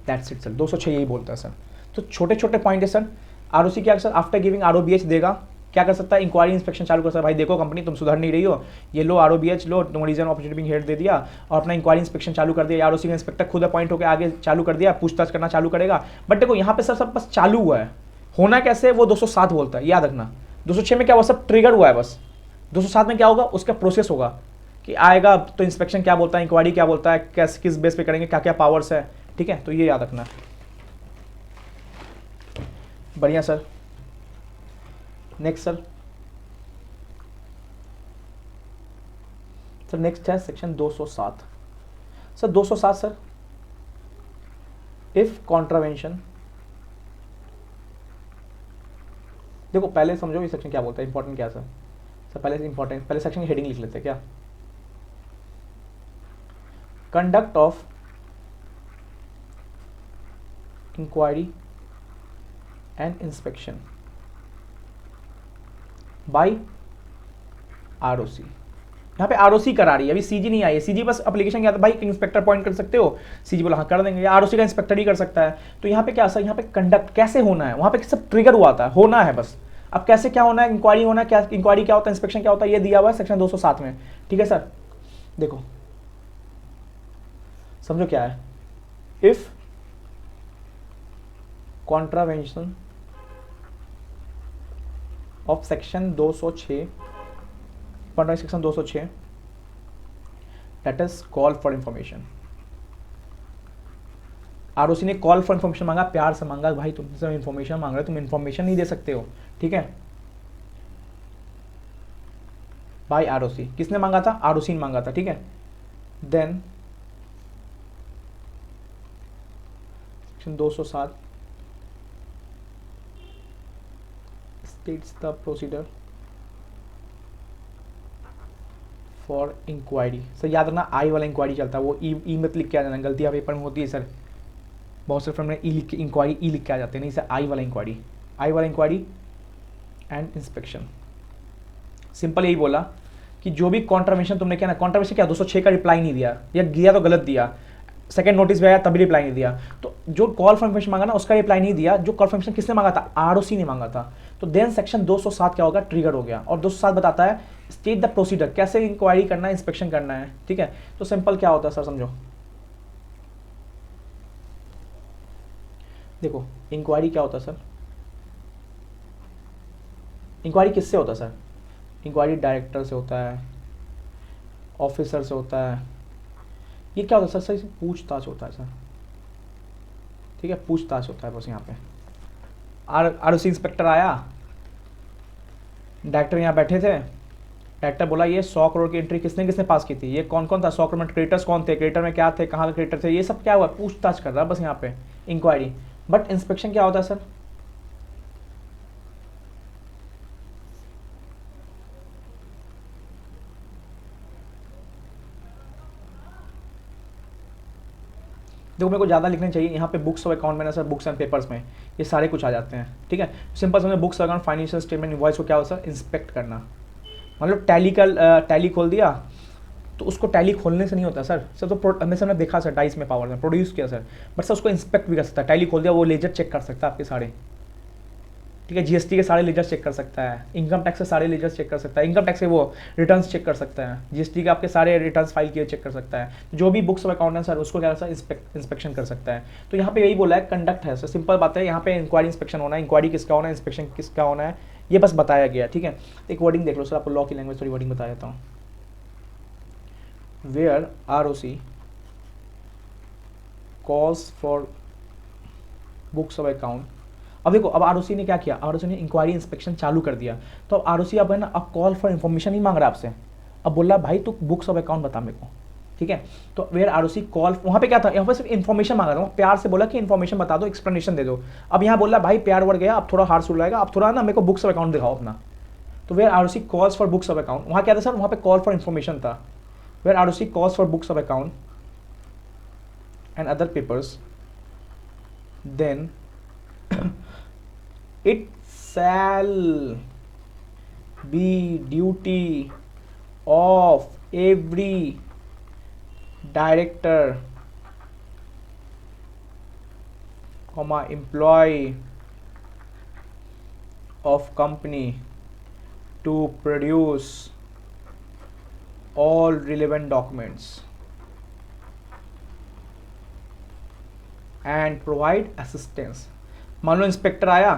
that's it sir. 206 यही बोलता है सर। तो छोटे छोटे पॉइंट है सर। आरओसी क्या सर, आफ्टर गिविंग आरओबीएच देगा क्या कर सकता है, इंक्वायरी इंस्पेक्शन चालू कर सकता है, भाई देखो कंपनी तुम सुधर नहीं रही हो, ये लो ROBH लो, तुम reason opportunity Bing head they दिया और अपना इंक्वायरी इंस्पेक्शन चालू कर दिया, ROC का इंस्पेक्टर खुद अपॉइंट होकर आगे चालू कर दिया, पूछताछ करना चालू करेगा। बट देखो यहाँ पे सर सब बस चालू हुआ है, होना कैसे वो 207 बोलता है, याद रखना। 206 में क्या हुआ, सब ट्रिगर हुआ है बस। 207 में क्या होगा, उसका प्रोसेस होगा कि आएगा तो इंस्पेक्शन क्या बोलता है, इंक्वायरी क्या बोलता है, कैसे किस बेस पे करेंगे, क्या क्या पावर्स है, ठीक है, तो ये याद रखना। बढ़िया सर। नेक्स्ट सर नेक्स्ट है section 207। Sir 207 sir, if contravention, देखो पहले समझो ये सेक्शन क्या बोलता है, इंपॉर्टेंट क्या है सर पहले इंपॉर्टेंट, पहले सेक्शन की हेडिंग लिख लेते हैं क्या, conduct of inquiry and inspection by ROC। यहाँ पे ROC करा रही है, अभी CG नहीं आई है, CG बस एप्लीकेशन क्या था भाई, इंस्पेक्टर पॉइंट कर सकते हो, CG बोला हाँ कर देंगे, या ROC का इंस्पेक्टर ही कर सकता है। तो यहाँ पे क्या सर, यहाँ पे कंडक्ट कैसे होना है, वहाँ पे सब ट्रिगर हुआ था, होना है बस। अब कैसे क्या होना है, इंक्वायरी होना है, क्या इंक्वायरी क्या होता है, इंस्पेक्शन क्या होता है, ये दिया हुआ है सेक्शन 207 में, ठीक है सर। देखो समझो क्या है, if contravention of section 206, section 206 that is call for information. ROC ने कॉल फॉर इंफॉर्मेशन मांगा, प्यार से मांगा, भाई तुमसे इंफॉर्मेशन मांग रहे हो, तुम इंफॉर्मेशन नहीं दे सकते हो, ठीक है, बाय ROC। किसने मांगा था, ROC ने मांगा था, ठीक है। Then section 207 states the procedure for inquiry। Sir याद रखना आई वाला इंक्वायरी चलता है, वो ई मत लिख के आ जाना, गलतियाँ पेपर में होती है सर, बहुत से फॉर्म में ई लिख के इंक्वायरी ई लिख के आ जाते हैं, नहीं सर आई वाला इंक्वायरी एंड इंस्पेक्शन। सिंपल यही बोला कि जो भी कॉन्ट्रावेंशन तुमने किया ना, कॉन्ट्रावेंशन क्या 206 का रिप्लाई नहीं दिया, या दिया तो गलत दिया, सेकंड नोटिस में आया तभी रिप्लाई नहीं दिया, तो जो कॉल फॉर इंफॉर्मेशन मांगा ना उसका रिप्लाई नहीं दिया, जो कॉल फॉर इंफॉर्मेशन किसने मांगा था, ROC ने मांगा था। तो देन सेक्शन 207 क्या होगा, ट्रिगर हो गया, और 207 बताता है स्टेट द प्रोसीजर, कैसे इंक्वायरी करना है, इंस्पेक्शन करना है, ठीक है। तो सिंपल क्या होता है सर समझो, देखो इंक्वायरी क्या होता है सर, इंक्वायरी किससे होता है सर, इंक्वायरी डायरेक्टर से होता है, ऑफिसर से होता है, ये क्या होता है सर, सर पूछताछ होता है सर, ठीक है, पूछताछ होता है बस। यहाँ पे ROC इंस्पेक्टर आया, डायरेक्टर यहाँ बैठे थे, डायरेक्टर बोला ये 100 करोड़ की एंट्री किसने किसने पास की थी, ये कौन कौन था, 100 करोड़ में क्रेडिटर्स कौन थे, क्रेडिटर में क्या थे, कहाँ के क्रेडिटर थे, ये सब क्या हुआ, पूछताछ कर रहा है बस यहाँ पे, इंक्वायरी। बट इंस्पेक्शन क्या होता है सर, देखो मेरे को ज़्यादा लिखने चाहिए, यहाँ पे बुक्स ऑफ अकाउंट में ना सर, बुक्स एंड पेपर्स में ये सारे कुछ आ जाते हैं, ठीक है। सिंपल समझे, books account financial statement invoice को क्या होता है, इंस्पेक्ट करना। मतलब टैली खोल दिया तो उसको टैली खोलने से नहीं होता सर, तो हमेशा हमने देखा सर डाइस में पावर में प्रोड्यूस किया सर, बट सर उसको इंस्पेक्ट भी कर सकता है, टैली खोल दिया वो लेजर चेक कर सकता है आपके सारे, ठीक है, GST के सारे लेजर्स चेक कर सकता है, इनकम टैक्स के सारे लेजर्स चेक कर सकता है, इनकम टैक्स के वो रिटर्न्स चेक कर सकता है, GST के आपके सारे रिटर्न्स फाइल किए चेक कर सकता है, जो भी बुक्स ऑफ अकाउंट है सर उसको क्या सर इंस्पेक्शन कर सकता है। तो यहाँ पे यही बोला है, कंडक्ट है सर, सिंपल बात है, यहाँ पे इंक्वायरी इंस्पेक्शन होना है, इंक्वायरी किसका होना है, इंस्पेक्शन किसका होना है, ये बस बताया गया, ठीक है। एक वर्डिंग देख लो सर, आपको लॉ की लैंग्वेज थोड़ी वर्डिंग बता देता हूँ, where ROC calls for books of account. अब देखो, अब ROC ने क्या किया, ROC ने इंक्वायरी इंस्पेक्शन चालू कर दिया, तो अब ROC अब है ना, अब कॉल फॉर इन्फॉर्मेशन नहीं मांग रहा आपसे, अब बोल रहा भाई तू बुक्स ऑफ अकाउंट बता मेरे को, ठीक है। तो वेयर ROC कॉल, वहाँ पे क्या था, यहाँ पे सिर्फ इन्फॉर्मेशन मांगा था, प्यार से बोला कि इन्फॉर्मेशन बता दो, एक्सप्लेनेशन दे दो। अब यहाँ बोल रहा भाई प्यार बढ़ गया, अब थोड़ा हार्ड सुन रहेगा, अब थोड़ा ना मेरे को बुक्स ऑफ अकाउंट दिखाओ अपना। तो where ROC calls for books of account, वहाँ क्या था सर, वहाँ पे कॉल फॉर इन्फॉर्मेशन था, where ROC calls for books of account and other papers, then it shall be duty of every director, employee of company to produce all relevant documents and provide assistance। मान लो inspector आया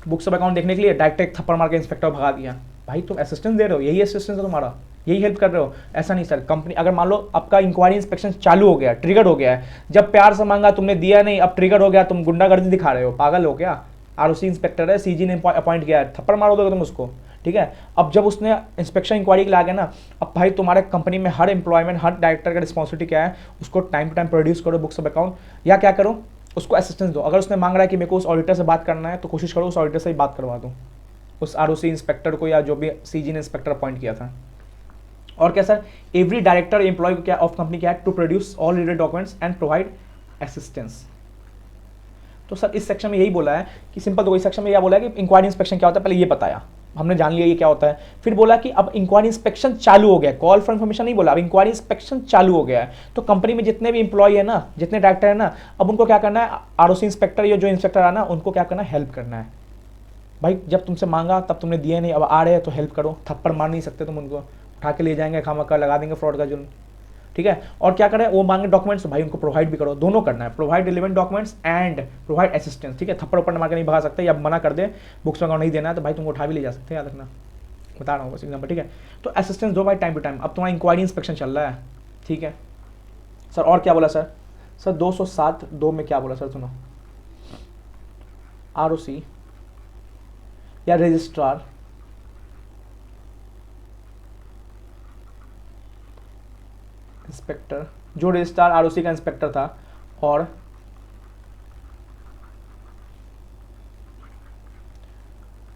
books of account देखने के लिए, direct एक थप्पड़ मार के inspector भगा दिया। भाई तुम असिस्टेंस दे रहे हो, यही असिस्टेंस है तुम्हारा, यही हेल्प कर रहे हो? ऐसा नहीं सर। कंपनी अगर मान लो आपका इंक्वायरी इंस्पेक्शन चालू हो गया, ट्रिगर हो गया है, जब प्यार से मांगा तुमने दिया नहीं, अब ट्रिगर हो गया, तुम गुंडागर्दी दिखा रहे हो, पागल हो क्या? आरओसी इंस्पेक्टर है, सीजी ने अपॉइंट किया है, थप्पड़ मारो दोगे तुम उसको, ठीक है? अब जब उसने इंस्पेक्शन इंक्वायरी के लिए आ गया ना, अब भाई तुम्हारे कंपनी में हर एम्प्लॉयमेंट, हर डायरेक्टर का रिस्पॉन्सिबिलिटी क्या है, उसको टाइम टू टाइम प्रोड्यूस करो बुक्स ऑफ अकाउंट, या क्या करो, उसको असिस्टेंस दो। अगर उसने मांग रहा है कि मेरे को उस ऑडिटर से बात करना है, तो कोशिश करो उस ऑडिटर से ही बात करवा दो, उस आरओसी इंस्पेक्टर को या जो भी सीजी ने इंस्पेक्टर अपॉइंट किया था। और क्या सर, एवरी डायरेक्टर एम्प्लॉय को क्या ऑफ कंपनी क्या है, to produce all related documents and provide assistance. तो सर इस सेक्शन में यही बोला है कि सिंपल, तो इस सेक्शन में यह बोला है कि इंक्वायरी इंस्पेक्शन क्या होता है, पहले ये बताया, हमने जान लिया ये क्या होता है। फिर बोला कि अब इंक्वायरी इंस्पेक्शन चालू हो गया, कॉल फॉर इन्फॉर्मेशन नहीं बोला, अब इंक्वायरी इंस्पेक्शन चालू हो गया है। तो कंपनी में जितने भी इंप्लॉय है ना, जितने डायरेक्टर है ना, अब उनको क्या करना है, आरओसी इंस्पेक्टर या जो इंस्पेक्टर है ना, उनको क्या करना है, हेल्प करना है। भाई जब तुमसे मांगा तब तुमने दिए नहीं, अब आ रहे हैं तो हेल्प करो। थप्पड़ मार नहीं सकते तुम उनको, उठा के ले जाएंगे, खामखा लगा देंगे फ्रॉड का जुर्म, ठीक है? और क्या करें, वो मांगे डॉक्यूमेंट्स, भाई उनको प्रोवाइड भी करो, दोनों करना है, provide relevant documents and provide assistance, ठीक है? थप्पड़ ऊपर मार के नहीं भगा सकते, या मना कर दे बुक्स में अकाउंट नहीं देना है तो भाई तुमको उठा भी ले जा सकते हैं, याद रखना, बता रहा हूँ बस एग्जाम्पल, ठीक है? तो असिस्टेंस दो भाई टाइम टू टाइम। अब तुम्हारा इंक्वायरी इंस्पेक्शन चल रहा है, ठीक है सर? और क्या बोला सर? सर 207(2) में क्या बोला सर, सुनो, आरओसी या रजिस्ट्रार इंस्पेक्टर, जो रजिस्ट्रार आरओसी का इंस्पेक्टर था और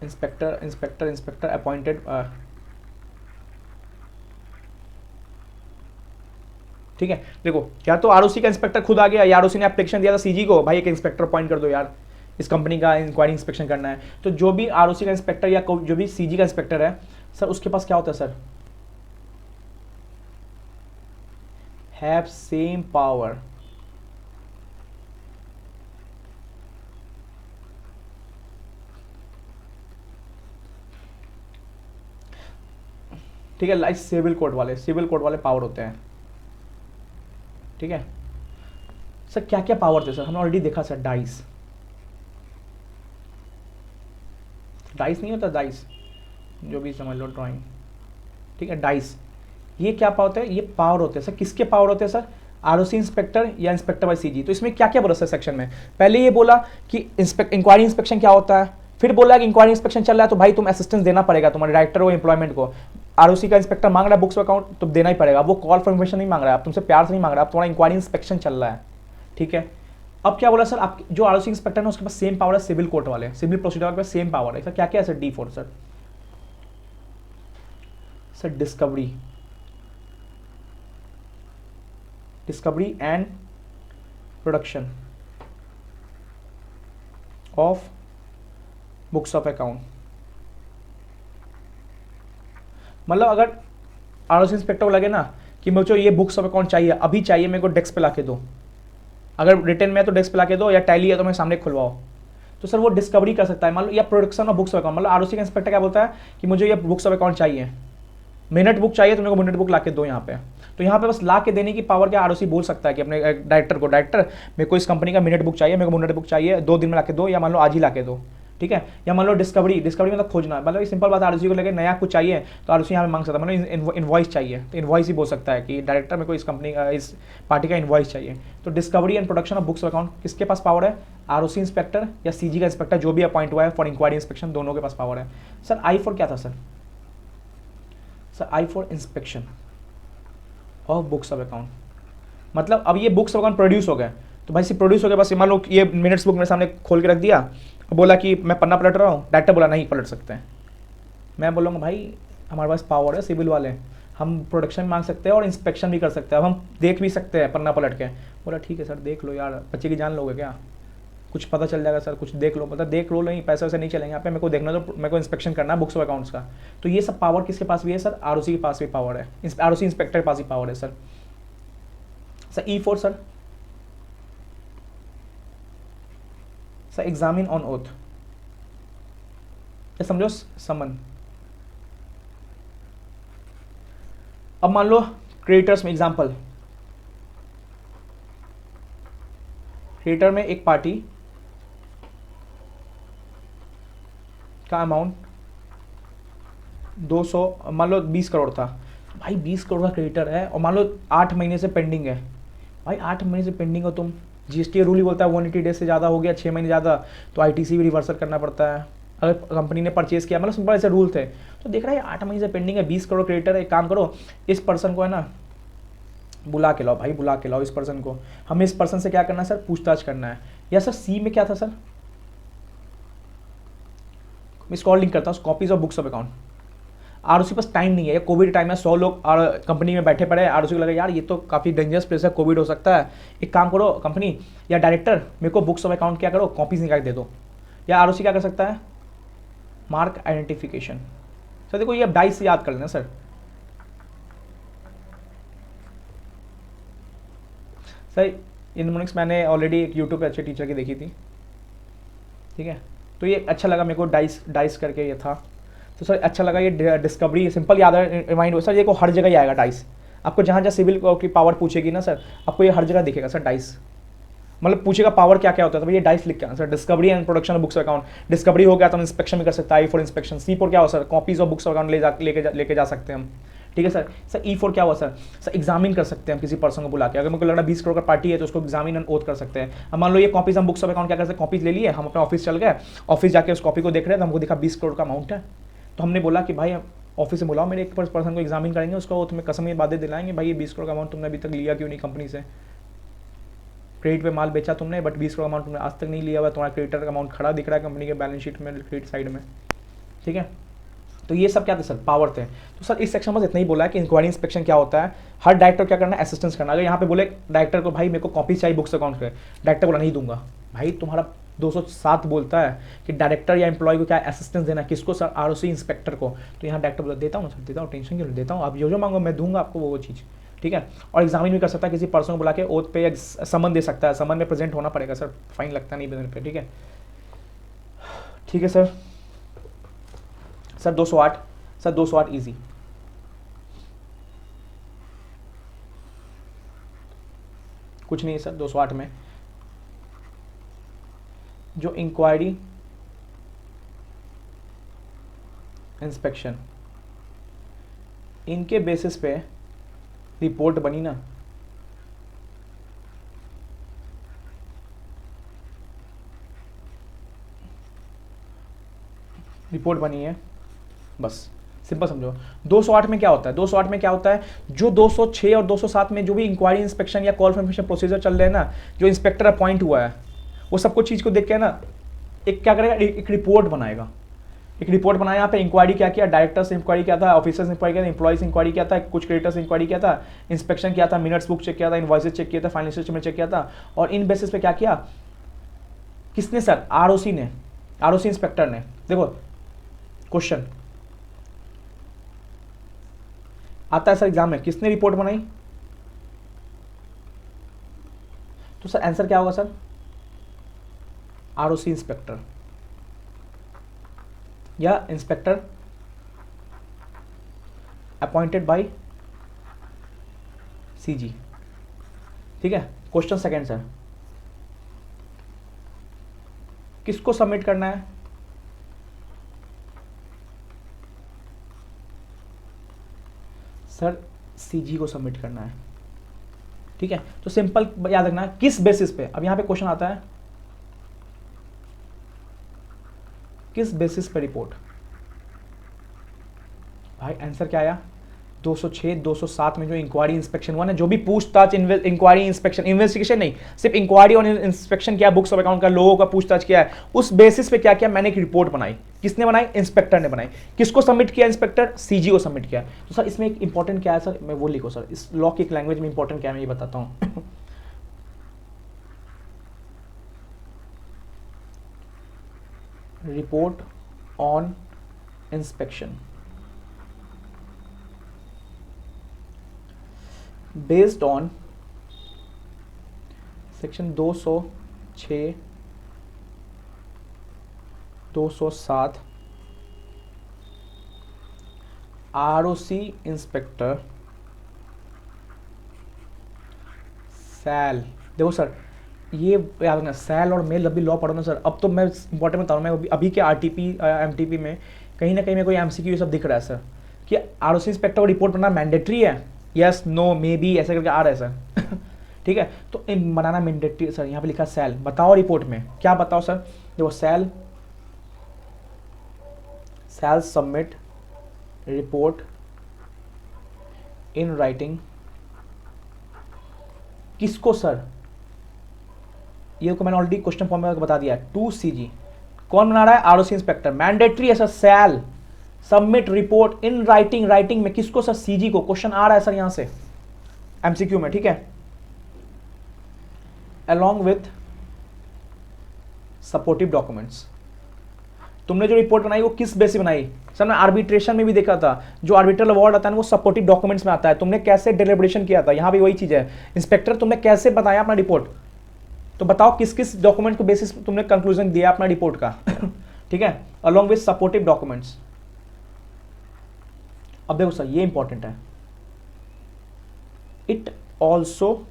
इंस्पेक्टर अपॉइंटेड, ठीक है? देखो, या तो आरओसी का इंस्पेक्टर खुद आ गया, या आरओसी ने एप्लीकेशन दिया था सीजी को, भाई एक इंस्पेक्टर अपॉइंट कर दो यार, इस कंपनी का इंक्वायरी इंस्पेक्शन करना है। तो जो भी आरओसी का इंस्पेक्टर या जो भी सीजी का इंस्पेक्टर है सर, उसके पास क्या होता है सर, हैव सेम पावर, ठीक है? लाइक सिविल कोर्ट वाले पावर होते हैं, ठीक है सर? क्या क्या पावर थे सर, हमने ऑलरेडी देखा सर, डाइस नहीं होता, डाइस जो भी समझ लो, ड्राइंग, ठीक है? डाइस, ये क्या पावर होते हैं, ये पावर होते हैं सर। किसके पावर होते हैं सर? आरओसी इंस्पेक्टर या इंस्पेक्टर बाय सीजी। तो इसमें क्या क्या बोला सर सेक्शन में? पहले ये बोला कि इंक्वायरी इंस्पेक्शन क्या होता है, फिर बोला कि इंक्वायरी इंस्पेक्शन चल रहा है तो भाई तुम असिस्टेंस देना पड़ेगा तुम्हारे डायरेक्टर को, एम्प्लॉयमेंट को। आरओसी का इंस्पेक्टर मांग रहा है बुक्स अकाउंट तो देना ही पड़ेगा, वो कॉल फॉर इन्फॉर्मेशन नहीं मांग रहा है, अब तुमसे प्यार से नहीं मांग रहा है, अब तुम्हारा इंक्वायरी इंस्पेक्शन चल रहा है, ठीक है? अब क्या बोला सर, आप जो आरओसी इंस्पेक्टर है उसके पास सेम पावर है सिविल कोर्ट वाले, सिविल प्रोसीजर के पास सेम पावर है सर। क्या क्या है sir? D4 sir discovery and production of books of account. मतलब अगर आरओसी इंस्पेक्टर को लगे ना कि मुझे ये बुक्स ऑफ अकाउंट चाहिए, अभी चाहिए, मेरे को डेस्क पे ला के दो, अगर रिटर्न में है तो डेस्क पे ला के दो, या टैली है तो मेरे सामने खुलवाओ, तो सर वो डिस्कवरी कर सकता है। मान लो, या production of books of account, मतलब आरओसी का इंस्पेक्टर क्या बोलता है कि मुझे ये बुक्स ऑफ अकाउंट चाहिए, मिनट बुक चाहिए तो मेरे को मिनट बुक ला के दो यहाँ पे। तो यहाँ पे बस ला के देने की पावर क्या आरओसी बोल सकता है कि अपने डायरेक्टर को, डायरेक्टर मेरे को इस कंपनी का मिनट बुक चाहिए, मेरे को मिनट बुक चाहिए 2 दिन में ला के दो, या मान लो आज ही ला के दो, ठीक है? या मान लो डिस्कवरी मतलब खोजना, मतलब सिंपल बात, आरओसी को लगे नया कुछ चाहिए तो आरओसी यहाँ पे मांग सकता है, मतलब इनवॉइस चाहिए तो इनवॉइस ही बोल सकता है कि डायरेक्टर मेरे को इस कंपनी का, इस पार्टी का इनवॉइस चाहिए। तो discovery and production of books of account किसके पास पावर है? आरओसी इंस्पेक्टर या सीजी का इंस्पेक्टर जो भी अपॉइंट हुआ है फॉर इंक्वायरी इंस्पेक्शन, दोनों के पास पावर है। सर I4 क्या था sir? Sir I4 inspection of books of account, मतलब अब ये बुक्स ऑफ अकाउंट प्रोड्यूस हो गए, तो भाई से प्रोड्यूस हो गए, बस मान लो ये मिनट्स बुक मेरे सामने खोल के रख दिया, बोला कि मैं पन्ना पलट रहा हूँ, डायरेक्टर बोला नहीं पलट सकते हैं, मैं बोलूँगा भाई हमारे पास पावर है, सिविल वाले, हम प्रोडक्शन मांग सकते हैं और इंस्पेक्शन भी कर सकते हैं, अब हम देख भी सकते हैं पन्ना पलट के। बोला ठीक है सर देख लो यार, बच्चे की जान लोगे क्या, कुछ पता चल जाएगा सर, कुछ देख लो, मतलब देख लो, नहीं पैसे वैसे नहीं चलेंगे यहाँ पे, मेरे को देखना, तो मेरे को इंस्पेक्शन करना है बुक्स ऑफ अकाउंट्स का। तो ये सब पावर किसके पास भी है सर? आरओसी के पास भी पावर है, आरओसी इंस्पेक्टर के पास भी पावर है sir. Sir E4 sir examine on oath, समझो समन, अब मान लो क्रेडिटर्स में एग्जांपल, क्रेडिटर में एक पार्टी का अमाउंट 200, मान लो 20 करोड़ था भाई, 20 करोड़ का क्रेडिटर है और मान लो 8 महीने से पेंडिंग है भाई, 8 महीने से पेंडिंग हो तुम, जीएसटी रूल ही बोलता है 180 डेज से ज़्यादा हो गया, 6 महीने ज़्यादा तो आईटीसी भी रिवर्सल करना पड़ता है। अगर कंपनी ने परचेज किया, मतलब सिंपल ऐसे रूल थे, तो देख रहा है 8 महीने से पेंडिंग है, 20 करोड़ क्रेडिटर है, एक काम करो इस पर्सन को है ना बुला के लाओ भाई, बुला के लाओ इस पर्सन को, हमें इस पर्सन से क्या करना है सर, पूछताछ करना है। या सर सी में क्या था सर, मैं इसको और लिंक करता हूँ, copies of books of account. ROC pass time नहीं है, कोविड टाइम है, 100 लोग कंपनी में बैठे पड़े, आरओसी को लगा यार ये तो काफ़ी डेंजरस प्लेस है, कोविड हो सकता है, एक काम करो कंपनी या डायरेक्टर मेरे को बुक्स ऑफ अकाउंट क्या करो, कॉपीज निकाल दे दो। या आरओसी क्या कर सकता है, मार्क आइडेंटिफिकेशन। सर देखो ये अब डाइस से याद कर लेना सर, सर इनमोनिक्स मैंने ऑलरेडी एक यूट्यूब पे अच्छे टीचर की देखी थी, ठीक है, तो ये अच्छा लगा मेरे को, डाइस करके ये था, तो सर अच्छा लगा ये डिस्कवरी, सिंपल याद है, रिमाइंड हो सर, ये को हर जगह ही आएगा डाइस, आपको जहाँ जहाँ सिविल की पावर पूछेगी ना सर, आपको ये हर जगह दिखेगा सर डाइस, मतलब पूछेगा पावर क्या क्या होता है, तो ये डाइस लिख के आना sir, discovery and production of books account, discovery हो गया तो इंस्पेक्शन भी कर सकता है, E for inspection, C for क्या हो sir, copies of books account लेके जा सकते हैं हम, ठीक है सर। सर ई फॉर क्या हुआ सर, सर एग्जामिन कर सकते हैं हम किसी पर्सन को बुला के, अगर मुझे लग रहा है 20 करोड़ का पार्टी है तो उसको एग्जामिन एंड ओथ कर सकते हैं। अब मान लो ये कॉपीज हम बुक्स ऑफ अकाउंट क्या कर सकते हैं, कॉपीज ले लिए, हम अपने ऑफिस चल गए, ऑफिस जाके उस कॉपी को देख रहे हैं तो हमको दिखा 20 करोड़ का अमाउंट है, तो हमने बोला कि भाई ऑफिस से बुलाओ, मेरे एक पर्सन को एग्जामिन करेंगे, उसको ओथ में कसम ये बातें दिलाएंगे, भाई ये 20 करोड़ का अमाउंट तुमने अभी तक लिया क्यों नहीं कंपनी से, क्रेडिट पे माल बेचा तुमने बट 20 करोड़ अमाउंट तुमने आज तक नहीं लिया हुआ, तुम्हारा क्रेडिटर का अमाउंट खड़ा दिख रहा है कंपनी के बैलेंस शीट में क्रेडिट साइड में, ठीक है। तो ये सब क्या थे सर, पावर थे। तो सर इस सेक्शन में इतना ही बोला है कि इंक्वायरी इंस्पेक्शन क्या होता है, हर डायरेक्टर क्या करना है, असिस्टेंस करना। अगर यहाँ पे बोले डायरेक्टर को भाई मेरे को कॉपी चाहिए बुक्स अकाउंट के, डायरेक्टर बोला नहीं दूंगा, भाई तुम्हारा 207 बोलता है कि डायरेक्टर या एम्प्लॉय को क्या असिस्टेंस देना, किसको सर, आरओसी इंस्पेक्टर को, तो यहाँ डायरेक्टर बोला देता हूँ सर, देता हूँ, टेंशन क्यों देता हूँ, आप जो मांगो मैं दूंगा आपको वो चीज़, ठीक है। और एग्जामिन भी कर सकता है, किसी पर्सन को बुला के ओथ पे समन दे सकता है, समन में प्रेजेंट होना पड़ेगा सर, फाइन लगता नहीं प्रेजेंट पे, ठीक है, ठीक है सर। सर 208, सर 208 इजी, कुछ नहीं है सर 208 में, जो इंक्वायरी इंस्पेक्शन इनके बेसिस पे रिपोर्ट बनी ना, रिपोर्ट बनी है, बस सिंपल समझो। 208 में क्या होता है, 208 में क्या होता है, जो 206 और 207 में जो भी इंक्वायरी इंस्पेक्शन या कॉल फॉर प्रोसीजर चल रहे हैं ना, जो इंस्पेक्टर अपॉइंट हुआ है वो सबको चीज़ को देख के ना एक क्या करेगा, एक रिपोर्ट बनाएगा, एक रिपोर्ट बनाया यहाँ पे इंक्वायरी क्या किया, डायरेक्टर्स इंक्वायरी क्या था, ऑफिसर्स इंक्वायरी क्या था, एम्प्लॉइज इंक्वायरी क्या था, कुछ क्रेडिटर्स इंक्वायरी क्या था, इंस्पेक्शन क्या था, मिनट्स बुक चेक किया था, इनवॉइसेस चेक किया था, फाइनेंशियल स्टेटमेंट चेक किया था, और इन बेसिस पे क्या किया, किसने सर, आरओसी ने, आरओसी इंस्पेक्टर ने। देखो क्वेश्चन आता है सर एग्जाम में, किसने रिपोर्ट बनाई, तो सर आंसर क्या होगा सर, आरओसी इंस्पेक्टर या इंस्पेक्टर अपॉइंटेड बाय सीजी, ठीक है। क्वेश्चन सेकंड सर, किसको सबमिट करना है, सर सीजी को सबमिट करना है, ठीक है। तो सिंपल याद रखना है किस बेसिस पे, अब यहां पे क्वेश्चन आता है किस बेसिस पे रिपोर्ट, भाई आंसर क्या आया, 206 207 में जो इंक्वायरी इंस्पेक्शन हुआ ना, जो भी पूछताछ, इंक्वायरी इंस्पेक्शन, इन्वेस्टिगेशन नहीं, सिर्फ इंक्वायरी और इंस्पेक्शन किया बुक्स ऑफ अकाउंट का, लोगों का पूछताछ किया है, उस बेसिस पे क्या किया मैंने, एक रिपोर्ट बनाई, किसने बनाई, इंस्पेक्टर ने बनाई, किसको सबमिट किया, इंस्पेक्टर सीजी को सबमिट किया। तो सर इसमें एक इंपॉर्टेंट क्या है सर, मैं वो लिखो सर, इस लॉ की एक लैंग्वेज में इंपॉर्टेंट क्या है मैं ये बताता हूँ। Report on inspection based on section 206 207 ROC inspector shall, देखो सर ये याद रखना, सैल और मेल अभी लॉ पढ़ो ना सर। अब तो मैं इंपॉर्टेंट बता रहा हूँ, मैं अभी के आरटीपी एमटीपी में कहीं ना कहीं में कोई एमसीक्यू ये सब दिख रहा है सर कि आरओसी इंस्पेक्टर को रिपोर्ट बनाना मैंडेटरी है, यस नो मे बी ऐसे करके आ रहा है सर ठीक है, तो बनाना मैंडेटरी सर। यहाँ पे लिखा सैल, बताओ रिपोर्ट में क्या बताओ सर। देखो shall submit report in writing, किसको सर, ये को मैंने ऑलरेडी क्वेश्चन फॉर्म में बता दिया है, टू सीजी। कौन बना रहा है, आरओसी इंस्पेक्टर, मैंडेटरी है sir. Shall submit report in writing, writing में किसको सर, सीजी को। क्वेश्चन आ रहा है सर यहां से एमसीक्यू में, ठीक है। अलोंग विथ सपोर्टिव डॉक्यूमेंट्स, तुमने जो रिपोर्ट बनाई वो किस बेस पे बनाई सर, मैं आर्बिट्रेशन में भी देखा था, जो आर्बिट्रल अवार्ड आता है ना वो सपोर्टिव डॉक्यूमेंट्स में आता है। तुमने कैसे डेलिब्रेशन किया था, यहां भी वही चीज है। इंस्पेक्टर तुमने कैसे बताया अपना रिपोर्ट, तो बताओ किस किस डॉक्यूमेंट के बेसिस पे तुमने कंक्लूजन दिया अपना रिपोर्ट का ठीक है, अलोंग विथ सपोर्टिव डॉक्यूमेंट्स। अब देखो सर ये इंपॉर्टेंट है, इट ऑल्सो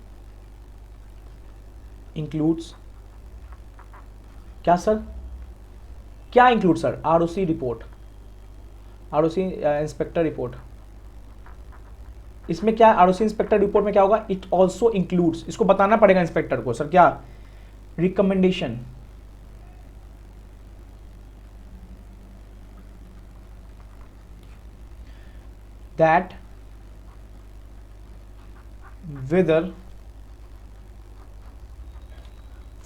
इंक्लूड्स, क्या सर, क्या include sir, ROC report, ROC inspector report. इसमें क्या, आरओसी इंस्पेक्टर रिपोर्ट में क्या होगा, इट ऑल्सो इंक्लूड्स, इसको बताना पड़ेगा इंस्पेक्टर को सर, क्या, recommendation that whether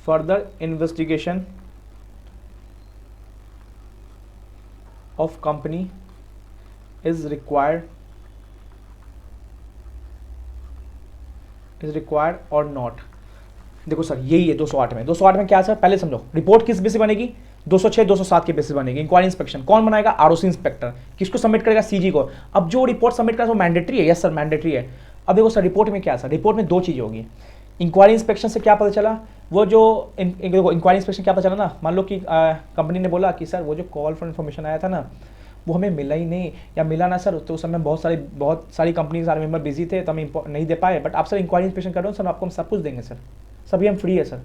further investigation of company is required or not। देखो सर यही है 208 में। 208 में क्या है सर, पहले समझो रिपोर्ट किस बेसिस बनेगी, 206 207 के बेसिस बनेगी। इंक्वायरी इंस्पेक्शन कौन बनाएगा, आरओसी इंस्पेक्टर। किसको सबमिट करेगा, सीजी को। अब जो रिपोर्ट सबमिट करेगा वो मैंडेटरी है, यस सर मैंडेटरी है। अब देखो सर रिपोर्ट में क्या है सर, रिपोर्ट में दो चीज़ें होगी। इंक्वायरी इंस्पेक्शन से क्या पता चला, वो जो देखो इंक्वायरी इंस्पेक्शन क्या पता चला ना, मान लो कि कंपनी ने बोला कि सर वो जो कॉल फॉर इन्फॉर्मेशन आया था ना वो हमें मिला ही नहीं, या मिला ना सर, तो उस समय बहुत सारी कंपनी सारे मेंबर बिजी थे तो हम नहीं दे पाए, बट आप सर इंक्वायरी इंस्पेक्शन कर रहे हो सर, आपको हम सब कुछ देंगे सर, सभी हम फ्री है सर।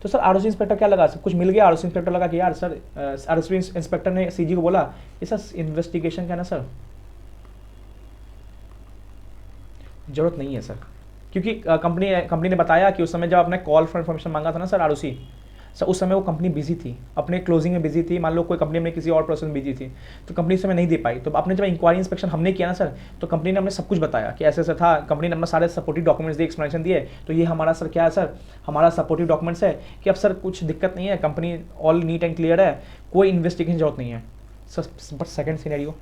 तो सर आरओसी इंस्पेक्टर क्या लगा, सब कुछ मिल गया, आरओसी इंस्पेक्टर लगा कि यार सर, आरओसी इंस्पेक्टर ने सीजी को बोला ये सर इन्वेस्टिगेशन का ना सर जरूरत नहीं है सर, क्योंकि कंपनी ने बताया कि उस समय जब आपने कॉल फॉर इन्फॉर्मेशन मांगा था ना सर आरओसी सर, उस समय वो कंपनी बिजी थी, अपने क्लोजिंग में बिजी थी, मान लो कोई कंपनी में किसी और प्रोसेस में बिजी थी, तो कंपनी समय नहीं दे पाई। तो आपने जब इंक्वायरी इंस्पेक्शन हमने किया ना सर, तो कंपनी ने हमें सब कुछ बताया कि ऐसे ऐसा था, कंपनी ने अपना सारे सपोर्टिव डॉक्यूमेंट्स दिए, एक्सप्लेनेशन दिए, तो ये हमारा सर क्या है सर, हमारा सपोर्टिव डॉक्यूमेंट्स है कि अब सर कुछ दिक्कत नहीं है, company all neat and clear है, कोई इन्वेस्टिगेशन जरूरत नहीं है sir. But second scenario,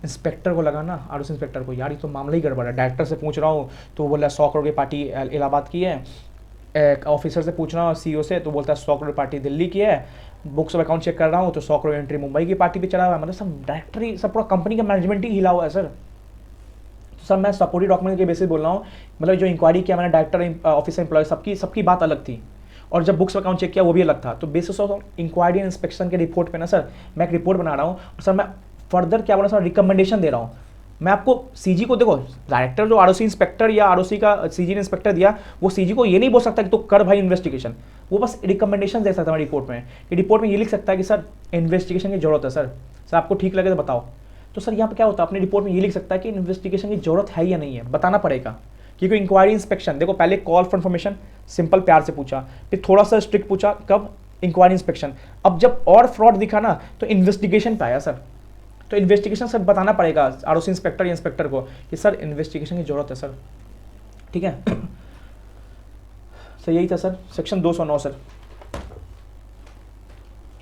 inspector को लगा ना, आरओसी इंस्पेक्टर को, यार ये तो मामला ही गड़बड़ है, डायरेक्टर से पूछ रहा हूँ तो बोला 100 करोड़ की पार्टी इलाहाबाद की है, एक ऑफिसर से पूछ रहा हूँ सीईओ से तो बोलता है 100 करोड़ पार्टी दिल्ली की है, बुक्स ऑफ अकाउंट चेक कर रहा हूँ तो 100 करोड़ एंट्री मुंबई की पार्टी पे चला हुआ है, मतलब सब डायरेक्टर ही, सब पूरा कंपनी का मैनेजमेंट ही हिला हुआ है सर। तो सर मैं सपोर्टिव डॉक्यूमेंट के बेसिस बोल रहा हूँ, मतलब जो इंक्वायरी किया मैंने डायरेक्टर ऑफिसर एम्प्लॉय सबकी बात अलग थी, और जब बुक्स अकाउंट चेक किया वो भी अलग था। तो बेसिस ऑफ इंक्वायरी इंस्पेक्शन के रिपोर्ट पे ना सर मैं एक रिपोर्ट बना रहा हूँ, और सर मैं फर्दर क्या बोला सर, रिकमेंडेशन दे रहा हूँ मैं आपको। सीजी को देखो, डायरेक्टर जो आरओसी इंस्पेक्टर या आरओसी का सीजी ने इंस्पेक्टर दिया, वो सीजी को ये नहीं बोल सकता कि तो कर भाई इन्वेस्टिगेशन, वो बस रिकमेंडेशन दे सकता है रिपोर्ट में, कि रिपोर्ट में ये लिख सकता है कि सर इन्वेस्टिगेशन की जरूरत है सर आपको ठीक लगे तो बताओ। तो सर यहाँ पे क्या होता है, अपनी रिपोर्ट में ये लिख सकता है कि इन्वेस्टिगेशन की जरूरत है या नहीं है, बताना पड़ेगा। क्योंकि इंक्वायरी इंस्पेक्शन देखो, पहले कॉल फॉर इन्फॉर्मेशन सिंपल प्यार से पूछा, फिर थोड़ा सा स्ट्रिक्ट पूछा, कब, इंक्वायरी इंस्पेक्शन। अब जब और फ्रॉड दिखा ना तो इन्वेस्टिगेशन पे आया सर, तो इन्वेस्टिगेशन सर बताना पड़ेगा आरओसी इंस्पेक्टर या इंस्पेक्टर को कि सर इन्वेस्टिगेशन की जरूरत है सर, ठीक है सर। यही था सर सेक्शन 209 सर।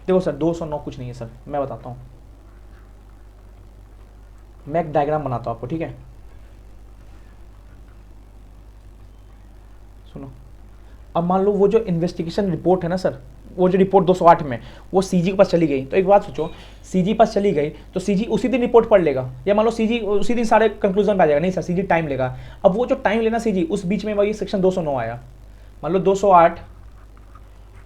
देखो सर 209 कुछ नहीं है सर, मैं बताता हूँ, मैं एक डायग्राम बनाता हूँ आपको, ठीक है सुनो। अब मान लो वो जो इन्वेस्टिगेशन रिपोर्ट है ना सर, वो जो रिपोर्ट 208 में वो सीजी के पास चली गई, तो एक बात सोचो, सीजी पास चली गई तो सीजी उसी दिन रिपोर्ट पढ़ लेगा, या मान लो सीजी उसी दिन सारे कंक्लूजन पे आ जाएगा, नहीं सर सीजी टाइम लेगा। अब वो जो टाइम लेना सीजी, उस बीच में वही सेक्शन 209 आया, मान लो 208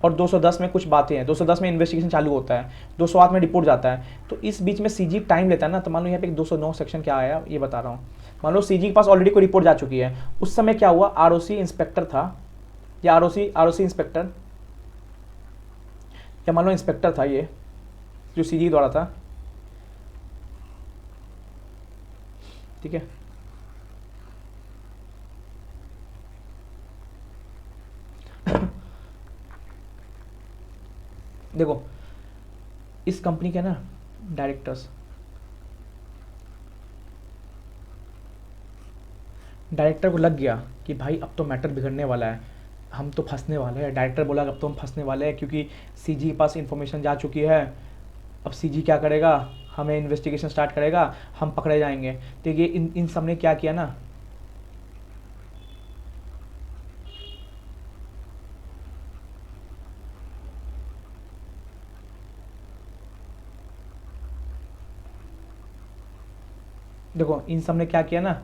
और 210 में कुछ बातें हैं, 210 में इन्वेस्टिगेशन चालू होता है, 208 में रिपोर्ट जाता है, तो इस बीच में सीजी टाइम लेता है ना, तो मान लो यहाँ पे 209 सेक्शन क्या आया ये बता रहा हूँ। मान लो सीजी के पास ऑलरेडी कोई रिपोर्ट जा चुकी है, उस समय क्या हुआ, आरओसी इंस्पेक्टर था या आरओसी इंस्पेक्टर, या मान लो इंस्पेक्टर था ये जो सीजी द्वारा था, ठीक है। देखो इस कंपनी के ना डायरेक्टर को लग गया कि भाई अब तो मैटर बिगड़ने वाला है, हम तो फंसने वाले हैं। डायरेक्टर बोला अब तो हम फंसने वाले हैं क्योंकि सीजी के पास इंफॉर्मेशन जा चुकी है। अब सीजी क्या करेगा, हमें इन्वेस्टिगेशन स्टार्ट करेगा, हम पकड़े जाएंगे। तो ये इन सब ने क्या किया ना, देखो इन सब ने क्या किया ना,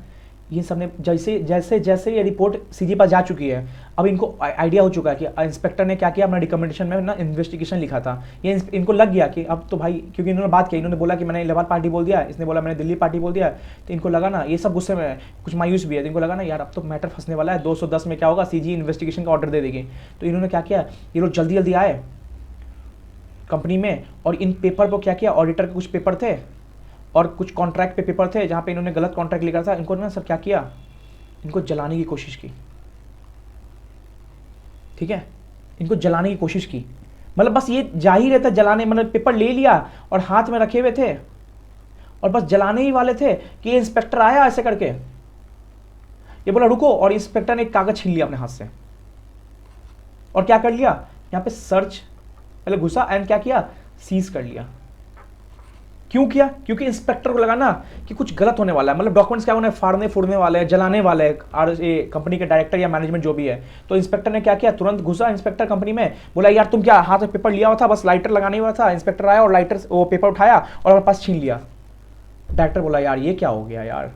ये सब ने जैसे जैसे जैसे ये रिपोर्ट सीजी पास जा चुकी है, अब इनको आइडिया हो चुका है कि इंस्पेक्टर ने क्या किया, अपना रिकमेंडेशन में ना इन्वेस्टिगेशन लिखा था। ये इनको लग गया कि अब तो भाई, क्योंकि इन्होंने बात की, इन्होंने बोला कि मैंने इलाहाबाद पार्टी बोल दिया, इसने बोला मैंने दिल्ली पार्टी बोल दिया, तो इनको लगा ना, ये सब गुस्से में कुछ मायूस भी है, तो इनको लगा ना यार अब तो मैटर फंसने वाला है, 210 में क्या होगा, सीजी इन्वेस्टिगेशन का ऑर्डर दे देगी। तो इन्होंने क्या किया, ये लोग जल्दी जल्दी आए कंपनी में और इन पेपर को क्या किया, ऑडिटर के कुछ पेपर थे और कुछ कॉन्ट्रैक्ट पे पेपर थे जहाँ पे इन्होंने गलत कॉन्ट्रैक्ट लिखा था, इनको ना सर क्या किया, इनको जलाने की कोशिश की, ठीक है, इनको जलाने की कोशिश की। मतलब बस ये जा ही रहता जलाने, मतलब पेपर ले लिया और हाथ में रखे हुए थे और बस जलाने ही वाले थे कि इंस्पेक्टर आया ऐसे करके, ये बोला रुको, और इंस्पेक्टर ने एक कागज छीन लिया अपने हाथ से और क्या कर लिया, यहाँ पे सर्च पहले घुसा एंड क्या किया, सीज कर लिया। क्यों किया, क्योंकि इंस्पेक्टर को लगा ना कि कुछ गलत होने वाला है, मतलब डॉक्यूमेंट्स क्या होने, फाड़ने फूड़ने वाले हैं, जलाने वाले हैं, और ये कंपनी के डायरेक्टर या मैनेजमेंट जो भी है। तो इंस्पेक्टर ने क्या किया, तुरंत घुसा इंस्पेक्टर कंपनी में, बोला यार तुम क्या हाथ में पेपर लिया हुआ था, बस लाइटर लगाने वाला था। इंस्पेक्टर आया और लाइटर वो पेपर उठाया और अपने पास छीन लिया। डायरेक्टर बोला यार ये क्या हो गया यार,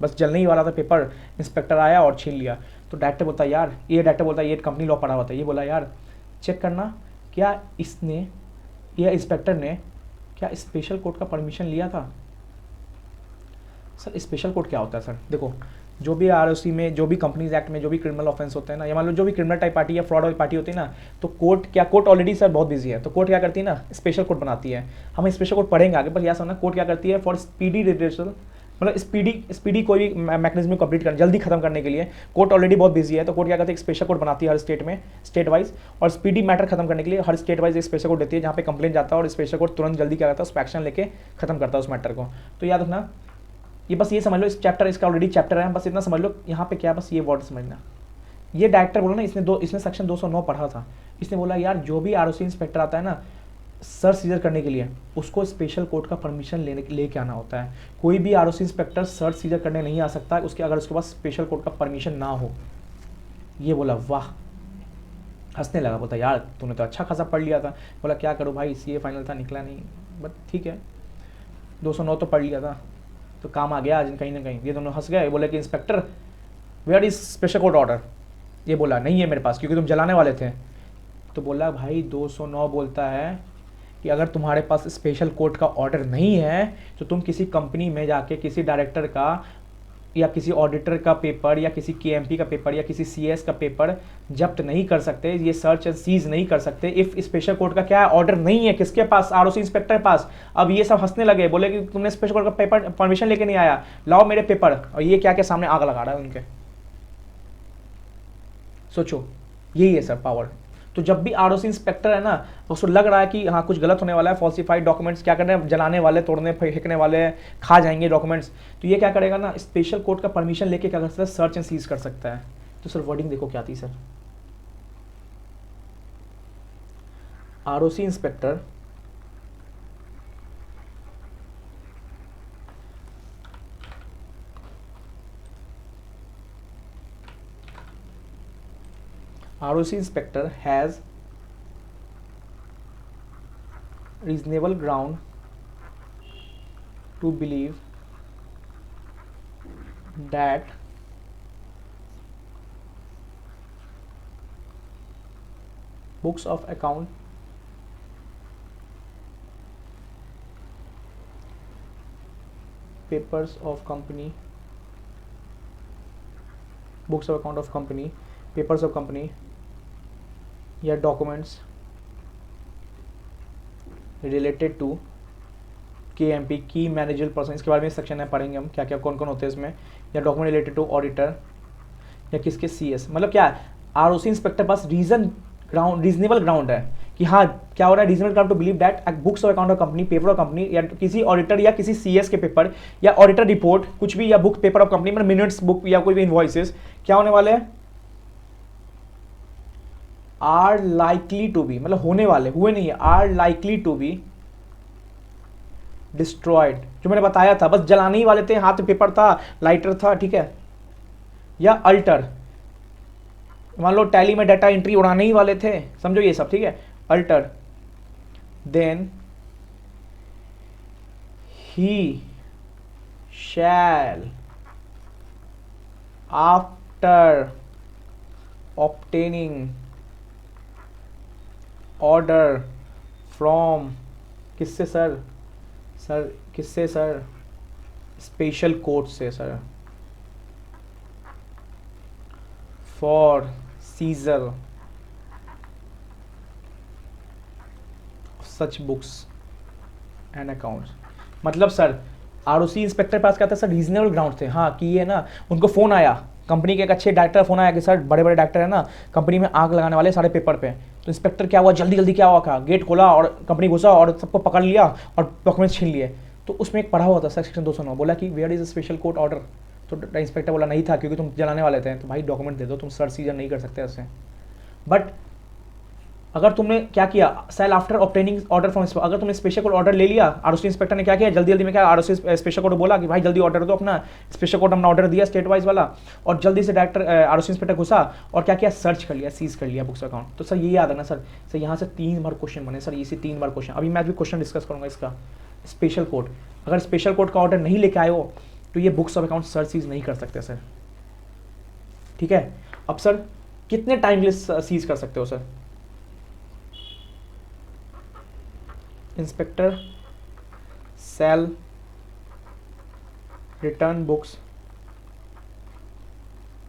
बस जलने ही वाला था पेपर, इंस्पेक्टर आया और छीन लिया। तो डायरेक्टर बोलता यार, ये डायरेक्टर बोलता ये कंपनी लॉ पढ़ा हुआ था, ये बोला यार चेक करना क्या इसने, यह इंस्पेक्टर ने क्या स्पेशल कोर्ट का परमिशन लिया था। सर स्पेशल कोर्ट क्या होता है सर, देखो जो भी आरओसी में, जो भी कंपनीज एक्ट में जो भी क्रिमिनल ऑफेंस होते हैं ना, या मान लो जो भी क्रिमिनल टाइप पार्टी या फ्रॉड वाली पार्टी होती है ना, तो कोर्ट ऑलरेडी सर बहुत बिजी है, तो कोर्ट क्या करती है ना, स्पेशल कोर्ट बनाती है। हम स्पेशल कोर्ट पढ़ेंगे आगे, पर यह समझना कोर्ट क्या करती है, फॉर स्पीडी रिड्रेसल, मतलब स्पीडी कोई भी मैकेनिज्म कंप्लीट करने, जल्दी खत्म करने के लिए कोर्ट ऑलरेडी बहुत बिजी है, तो कोर्ट क्या करती है, एक स्पेशल कोर्ट बनाती है हर स्टेट में, स्टेट वाइज, और स्पीडी मैटर खत्म करने के लिए हर स्टेट वाइज एक स्पेशल कोर्ट देती है जहाँ पे कंप्लेंट जाता है और स्पेशल कोर्ट तुरंत जल्दी क्या करता है, उस पर एक्शन लेके खत्म करता है उस मैटर को। तो याद रखना, ये बस ये समझ लो, इस चैप्टर, इसका ऑलरेडी चैप्टर है, बस इतना समझ लो यहाँ पे क्या, बस ये वर्ड समझना। ये डायरेक्टर बोला ना, इसने सेक्शन 209 पढ़ा था, इसने बोला यार जो भी आरओसी इंस्पेक्टर आता है ना सर्च सीजर करने के लिए, उसको स्पेशल कोर्ट का परमिशन लेके आना होता है। कोई भी आरओसी इंस्पेक्टर सर्च सीजर करने नहीं आ सकता उसके, अगर उसके पास स्पेशल कोर्ट का परमिशन ना हो। ये बोला वाह, हंसने लगा, बोलता यार तूने तो अच्छा खासा पढ़ लिया था। बोला क्या करूँ भाई, सीए फाइनल था, निकला नहीं, बट ठीक है 209 तो पढ़ लिया था, तो काम आ गया आज कहीं ना कहीं। ये दोनों हंस गए, बोले कि inspector where is special court order. ये बोला नहीं है मेरे पास, क्योंकि तुम जलाने वाले थे। तो बोला भाई 209 बोलता है कि अगर तुम्हारे पास स्पेशल कोर्ट का ऑर्डर नहीं है तो तुम किसी कंपनी में जाके किसी डायरेक्टर का या किसी ऑडिटर का पेपर या किसी केएमपी का पेपर या किसी सीएस का पेपर जब्त नहीं कर सकते, ये सर्च एंड सीज नहीं कर सकते इफ स्पेशल कोर्ट का क्या है, ऑर्डर नहीं है किसके पास, आरओसी इंस्पेक्टर के पास। अब ये सब हंसने लगे, बोले कि तुमने स्पेशल कोर्ट का पेपर परमिशन लेके नहीं आया, लाओ मेरे पेपर। और ये क्या के सामने आग लगा रहा है उनके। सोचो यही है सर पावर। तो जब भी आरओसी इंस्पेक्टर है ना, उसको लग रहा है कि हाँ कुछ गलत होने वाला है, फॉल्सिफाइड डॉक्यूमेंट्स क्या करने हैं, जलाने वाले, तोड़ने फेंकने वाले, खा जाएंगे डॉक्यूमेंट्स, तो ये क्या करेगा ना, स्पेशल कोर्ट का परमिशन लेके क्या कर सकता है, सर्च एंड सीज कर सकता है। तो सर वर्डिंग देखो क्या थी sir, ROC inspector ROC inspector has reasonable ground to believe that books of account papers of company books of account of company, papers of company या डॉक्यूमेंट्स रिलेटेड टू KMP की manager person, इसके बारे में section है, पढ़ेंगे हम क्या क्या कौन कौन होते हैं इसमें, या डॉक्यूमेंट रिलेटेड टू ऑडिटर या किसके CS, मतलब क्या है ROC इंस्पेक्टर पास रीजनेबल ग्राउंड है कि हाँ क्या हो रहा है, reasonable ground to believe that books of account of company, paper of company या किसी ऑडिटर या किसी CS के पेपर या ऑडिटर रिपोर्ट कुछ भी या बुक पेपर ऑफ कंपनी मतलब मिनट्स बुक या कोई भी इनवॉइसेस क्या होने वाले हैं, आर लाइकली टू बी, मतलब होने वाले, हुए नहीं है, are likely to be destroyed, जो मैंने बताया था, बस जलाने ही वाले थे, हाथ में पेपर था, लाइटर था, ठीक है, या अल्टर, मान लो टैली में डाटा एंट्री उड़ाने ही वाले थे, समझो ये सब, ठीक है, alter, then he shall after obtaining order from, किससे सर, किससे सर, स्पेशल कोर्ट से sir, for seizure such books and accounts, मतलब सर ROC इंस्पेक्टर पास क्या था सर, रीजनेबल ग्राउंड थे, हाँ कि ये ना उनको फ़ोन आया, कंपनी के एक अच्छे डायरेक्टर फोन आया कि सर बड़े बड़े डायरेक्टर है ना कंपनी में आग लगाने वाले सारे पेपर पे, तो इंस्पेक्टर क्या हुआ, जल्दी जल्दी क्या हुआ, क्या गेट खोला और कंपनी घुसा और सबको पकड़ लिया और डॉक्यूमेंट्स छीन लिए। तो उसमें एक पढ़ा हुआ था सेक्शन 209, बोला कि where is a special court order, तो इंस्पेक्टर बोला नहीं था क्योंकि तुम जलाने वाले थे, तो भाई डॉक्यूमेंट दे दो, तुम सर्च सीजन नहीं कर सकते ऐसे। बट अगर तुमने क्या किया, shall after obtaining order from, अगर तुमने स्पेशल कोर्ट ऑर्डर ले लिया, ROC इंस्पेक्टर ने क्या किया, जल्दी जल्दी में क्या ROC स्पेशल कोर्ट बोला कि भाई जल्दी ऑर्डर दो अपना, स्पेशल कोर्ट हमने ऑर्डर दिया स्टेट वाइज वाला, और जल्दी से डायरेक्टर ROC इंस्पेक्टर घुसा और क्या किया, सर्च कर लिया, सीज कर लिया बुक्स अकाउंट। तो सर ये याद है ना सर यहाँ से 3 बार क्वेश्चन बने सर, इसी 3 बार क्वेश्चन, अभी मैं भी क्वेश्चन डिस्कस करूंगा इसका। स्पेशल कोर्ट, अगर स्पेशल कोर्ट का ऑर्डर नहीं लेके आए हो तो ये books of account search seize नहीं कर सकते सर, ठीक है। अब सर कितने टाइम के लिए सीज कर सकते हो sir, inspector cell return books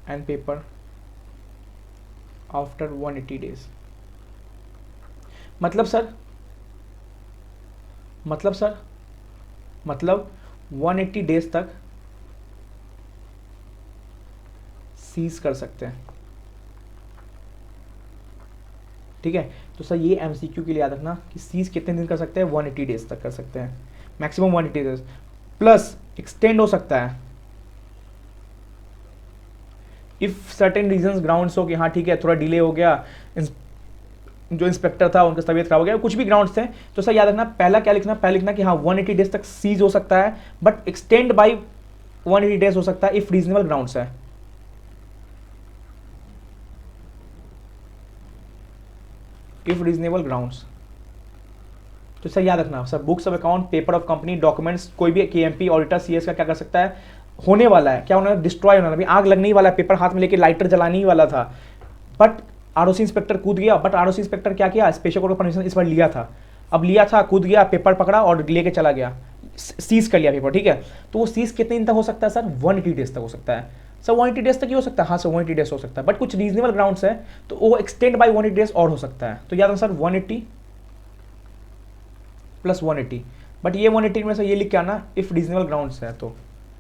and paper after 180 days, मतलब 180 डेज तक सीज कर सकते हैं, ठीक है। तो सर ये MCQ के लिए याद रखना कि सीज कितने दिन कर सकते हैं, 180 डेज तक कर सकते हैं, मैक्सिमम 180 डेज, प्लस एक्सटेंड हो सकता है इफ सर्टेन रीजंस ग्राउंड्स हो कि हाँ ठीक है थोड़ा डिले हो गया, जो इंस्पेक्टर था उनका तबीयत खराब हो गया, कुछ भी ग्राउंड्स थे, तो सर याद रखना पहला क्या लिखना, पहले लिखना कि हाँ 180 डेज तक सीज हो सकता है, बट एक्सटेंड बाय 180 डेज हो सकता है इफ रीजनेबल ग्राउंड्स है, इफ रीजनेबल ग्राउंड्स। तो सर याद रखना sir books of account, paper of company, documents, कोई भी KMP ऑडिटर CS का क्या कर सकता है, होने वाला है, क्या होना है, डिस्ट्रॉय होना है, अभी आग लगने ही वाला है, पेपर हाथ में लेके लाइटर जलाने ही वाला था, बट ROC इंस्पेक्टर कूद गया, बट ROC इंस्पेक्टर क्या किया, स्पेशल कोर्ट परमिशन इस बार लिया था, अब लिया था, कूद गया, पेपर पकड़ा और लेके चला गया, सीज कर लिया पेपर, ठीक है। तो वो सीज कितने दिन तक हो सकता है सर, 180 डेज तक हो सकता है सर, 180 डेज तक ही हो सकता है, हाँ सर 180 डेज हो सकता है, बट कुछ रीजनेबल ग्राउंड्स है तो वो एक्सटेंड बाय 180 डेज और हो सकता है। तो याद रखना सर 180 प्लस 180, बट ये 180 में से ये लिख के आना इफ रीजनेबल ग्राउंड्स है, तो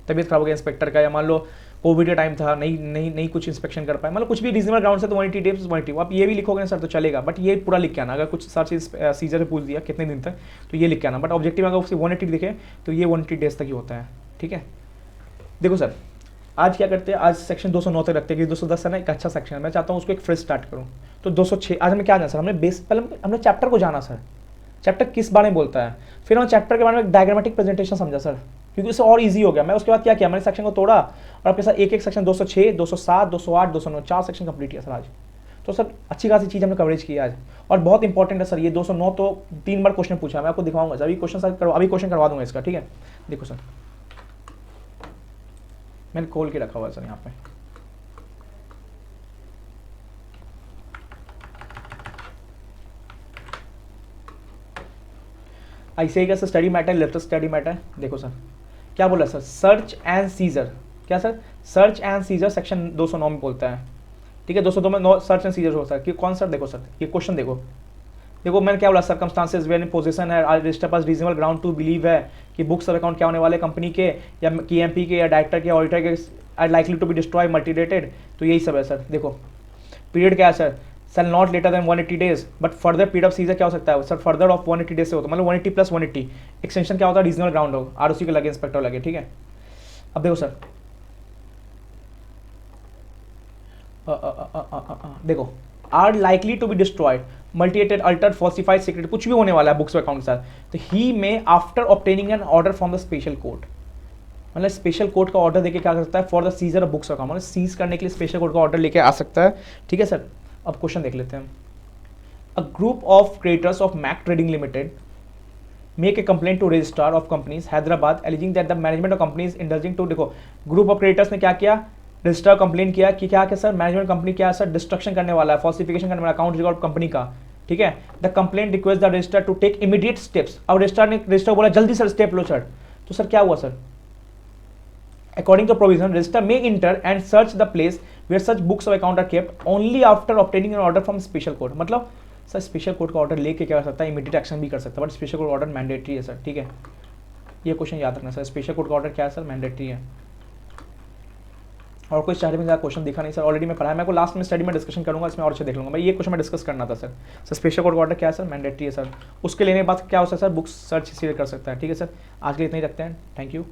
तबीयत खराब हो गया इंस्पेक्टर का, या मान लो कोविड का टाइम था, नहीं कुछ इंस्पेक्शन कर पाए, मतलब कुछ भी रीजनेबल ग्राउंड है तो 180 डेज 180, आप ये भी लिखोगे ना सर तो चलेगा, बट ये पूरा लिख के आना, अगर कुछ सर्च सीजर से पूछ दिया कितने दिन तक तो ये लिख के आना, बट ऑब्जेक्टिव अगर उससे 180 दिखे तो ये 180 डेज तक ही होता है, ठीक है। देखो सर आज क्या करते हैं, आज सेक्शन 209 तक रखते हैं कि 210 है ना एक अच्छा सेक्शन है, मैं चाहता हूँ उसको एक फ्रेश स्टार्ट करूँ। तो 206 आज हमें क्या जाना सर, हमने बेस पहले हमने चैप्टर को जाना सर, चैप्टर किस बारे में बोलता है, फिर हम चैप्टर के बारे में डायग्रामेटिक प्रेजेंटेशन समझा सर, क्योंकि उससे और इजी हो गया। मैं उसके बाद क्या किया, मैंने सेक्शन को तोड़ा और आपके साथ एक एक सेक्शन 206, 207, 208, 209 4 सेक्शन कंप्लीट किया सर आज। तो सर अच्छी खासी चीज़ हमने कवरेज की आज, और बहुत इंपॉर्टेंट है सर ये 209, तो 3 बार क्वेश्चन पूछा, मैं आपको दिखाऊंगा अभी क्वेश्चन सर, अभी क्वेश्चन करवा दूंगा इसका, ठीक है। देखो सर मैंने खोल के रखा हुआ है सर यहाँ पे, ऐसे ही का sir study matter, left study matter. देखो सर क्या बोला सर, सर्च एंड सीजर, क्या sir, search and seizure section 209 में बोलता है, ठीक है। 202 में सर्च एंड सीजर हो सकता है कि कौन सर, देखो सर ये क्वेश्चन देखो, देखो मैंने क्या बोला, सर्कमस्टांसेस वेयर इन पोजीशन है रजिस्टर पास रीजनेबल ग्राउंड टू बिलीव है कि बुक्स ऑफ अकाउंट क्या होने वाले कंपनी के या KMP के या डायरेक्टर के ऑडिटर के are likely to be destroy mutilated, तो यही सब है सर। देखो पीरियड क्या है sir, shall not later than 180 days, but further period of seizure क्या हो सकता है सर, फर्दर ऑफ 180 डेज से होता है, मतलब 180 प्लस 180 एक्सटेंशन क्या होता है, रीजनल ग्राउंड हो, ROC के लगे, इंस्पेक्टर लगे, ठीक है। अब देखो सर देखो are likely to be destroyed mutilated altered falsified secret, कुछ भी होने वाला है बुक्स अकाउंट के साथ, तो ही में after obtaining an order from the special court, मतलब स्पेशल कोर्ट का ऑर्डर देके क्या कर सकता है, for the seizure of books account, मतलब सीज करने के लिए स्पेशल कोर्ट का ऑर्डर लेके आ सकता है, ठीक है सर। अब क्वेश्चन देख लेते हैं। A group of creators of Mac trading limited make a complaint to registrar of companies Hyderabad alleging that the management of companies indulging to, देखो ग्रुप ऑफ क्रिएटर्स ने क्या किया, रजिस्ट्रार कंप्लेन किया कि क्या सर, मैनेजमेंट कंपनी क्या है sir, destruction करने वाला है, फॉल्सिफिकेशन करने वाला अकाउंट रिकॉर्ड कंपनी का, ठीक है। The complaint request the registrar to take immediate steps, अब रजिस्ट्रार बोला जल्दी सर स्टेप लो सर, तो सर क्या हुआ sir, according to provision register may enter and search the place where such books of account are kept only after obtaining an order from special court, मतलब sir special court का order लेके क्या कर सकता है, immediate action भी कर सकता है, but special court order mandatory है सर, ठीक है। ये क्वेश्चन याद रखना सर, स्पेशल कोर्ट का ऑर्डर क्या है सर, मैंडेटरी है। और कोई स्टडी में ज़्यादा क्वेश्चन दिखा नहीं सर, ऑलरेडी मैं पढ़ा है, मैं को लास्ट में स्टडी में डिस्कशन करूंगा, इसमें और अच्छे देख लूंगा मैं, ये क्वेश्चन में डिस्कस करना था सर। स्पेशल कोर्ट का ऑर्डर क्या है सर, मैंडेटरी है सर, उसके लेने के बाद क्या हो सकता है सर, बुक्स सर्च सीधे कर सकता है, ठीक है सर। आज के लिए इतना ही रखते हैं, थैंक यू।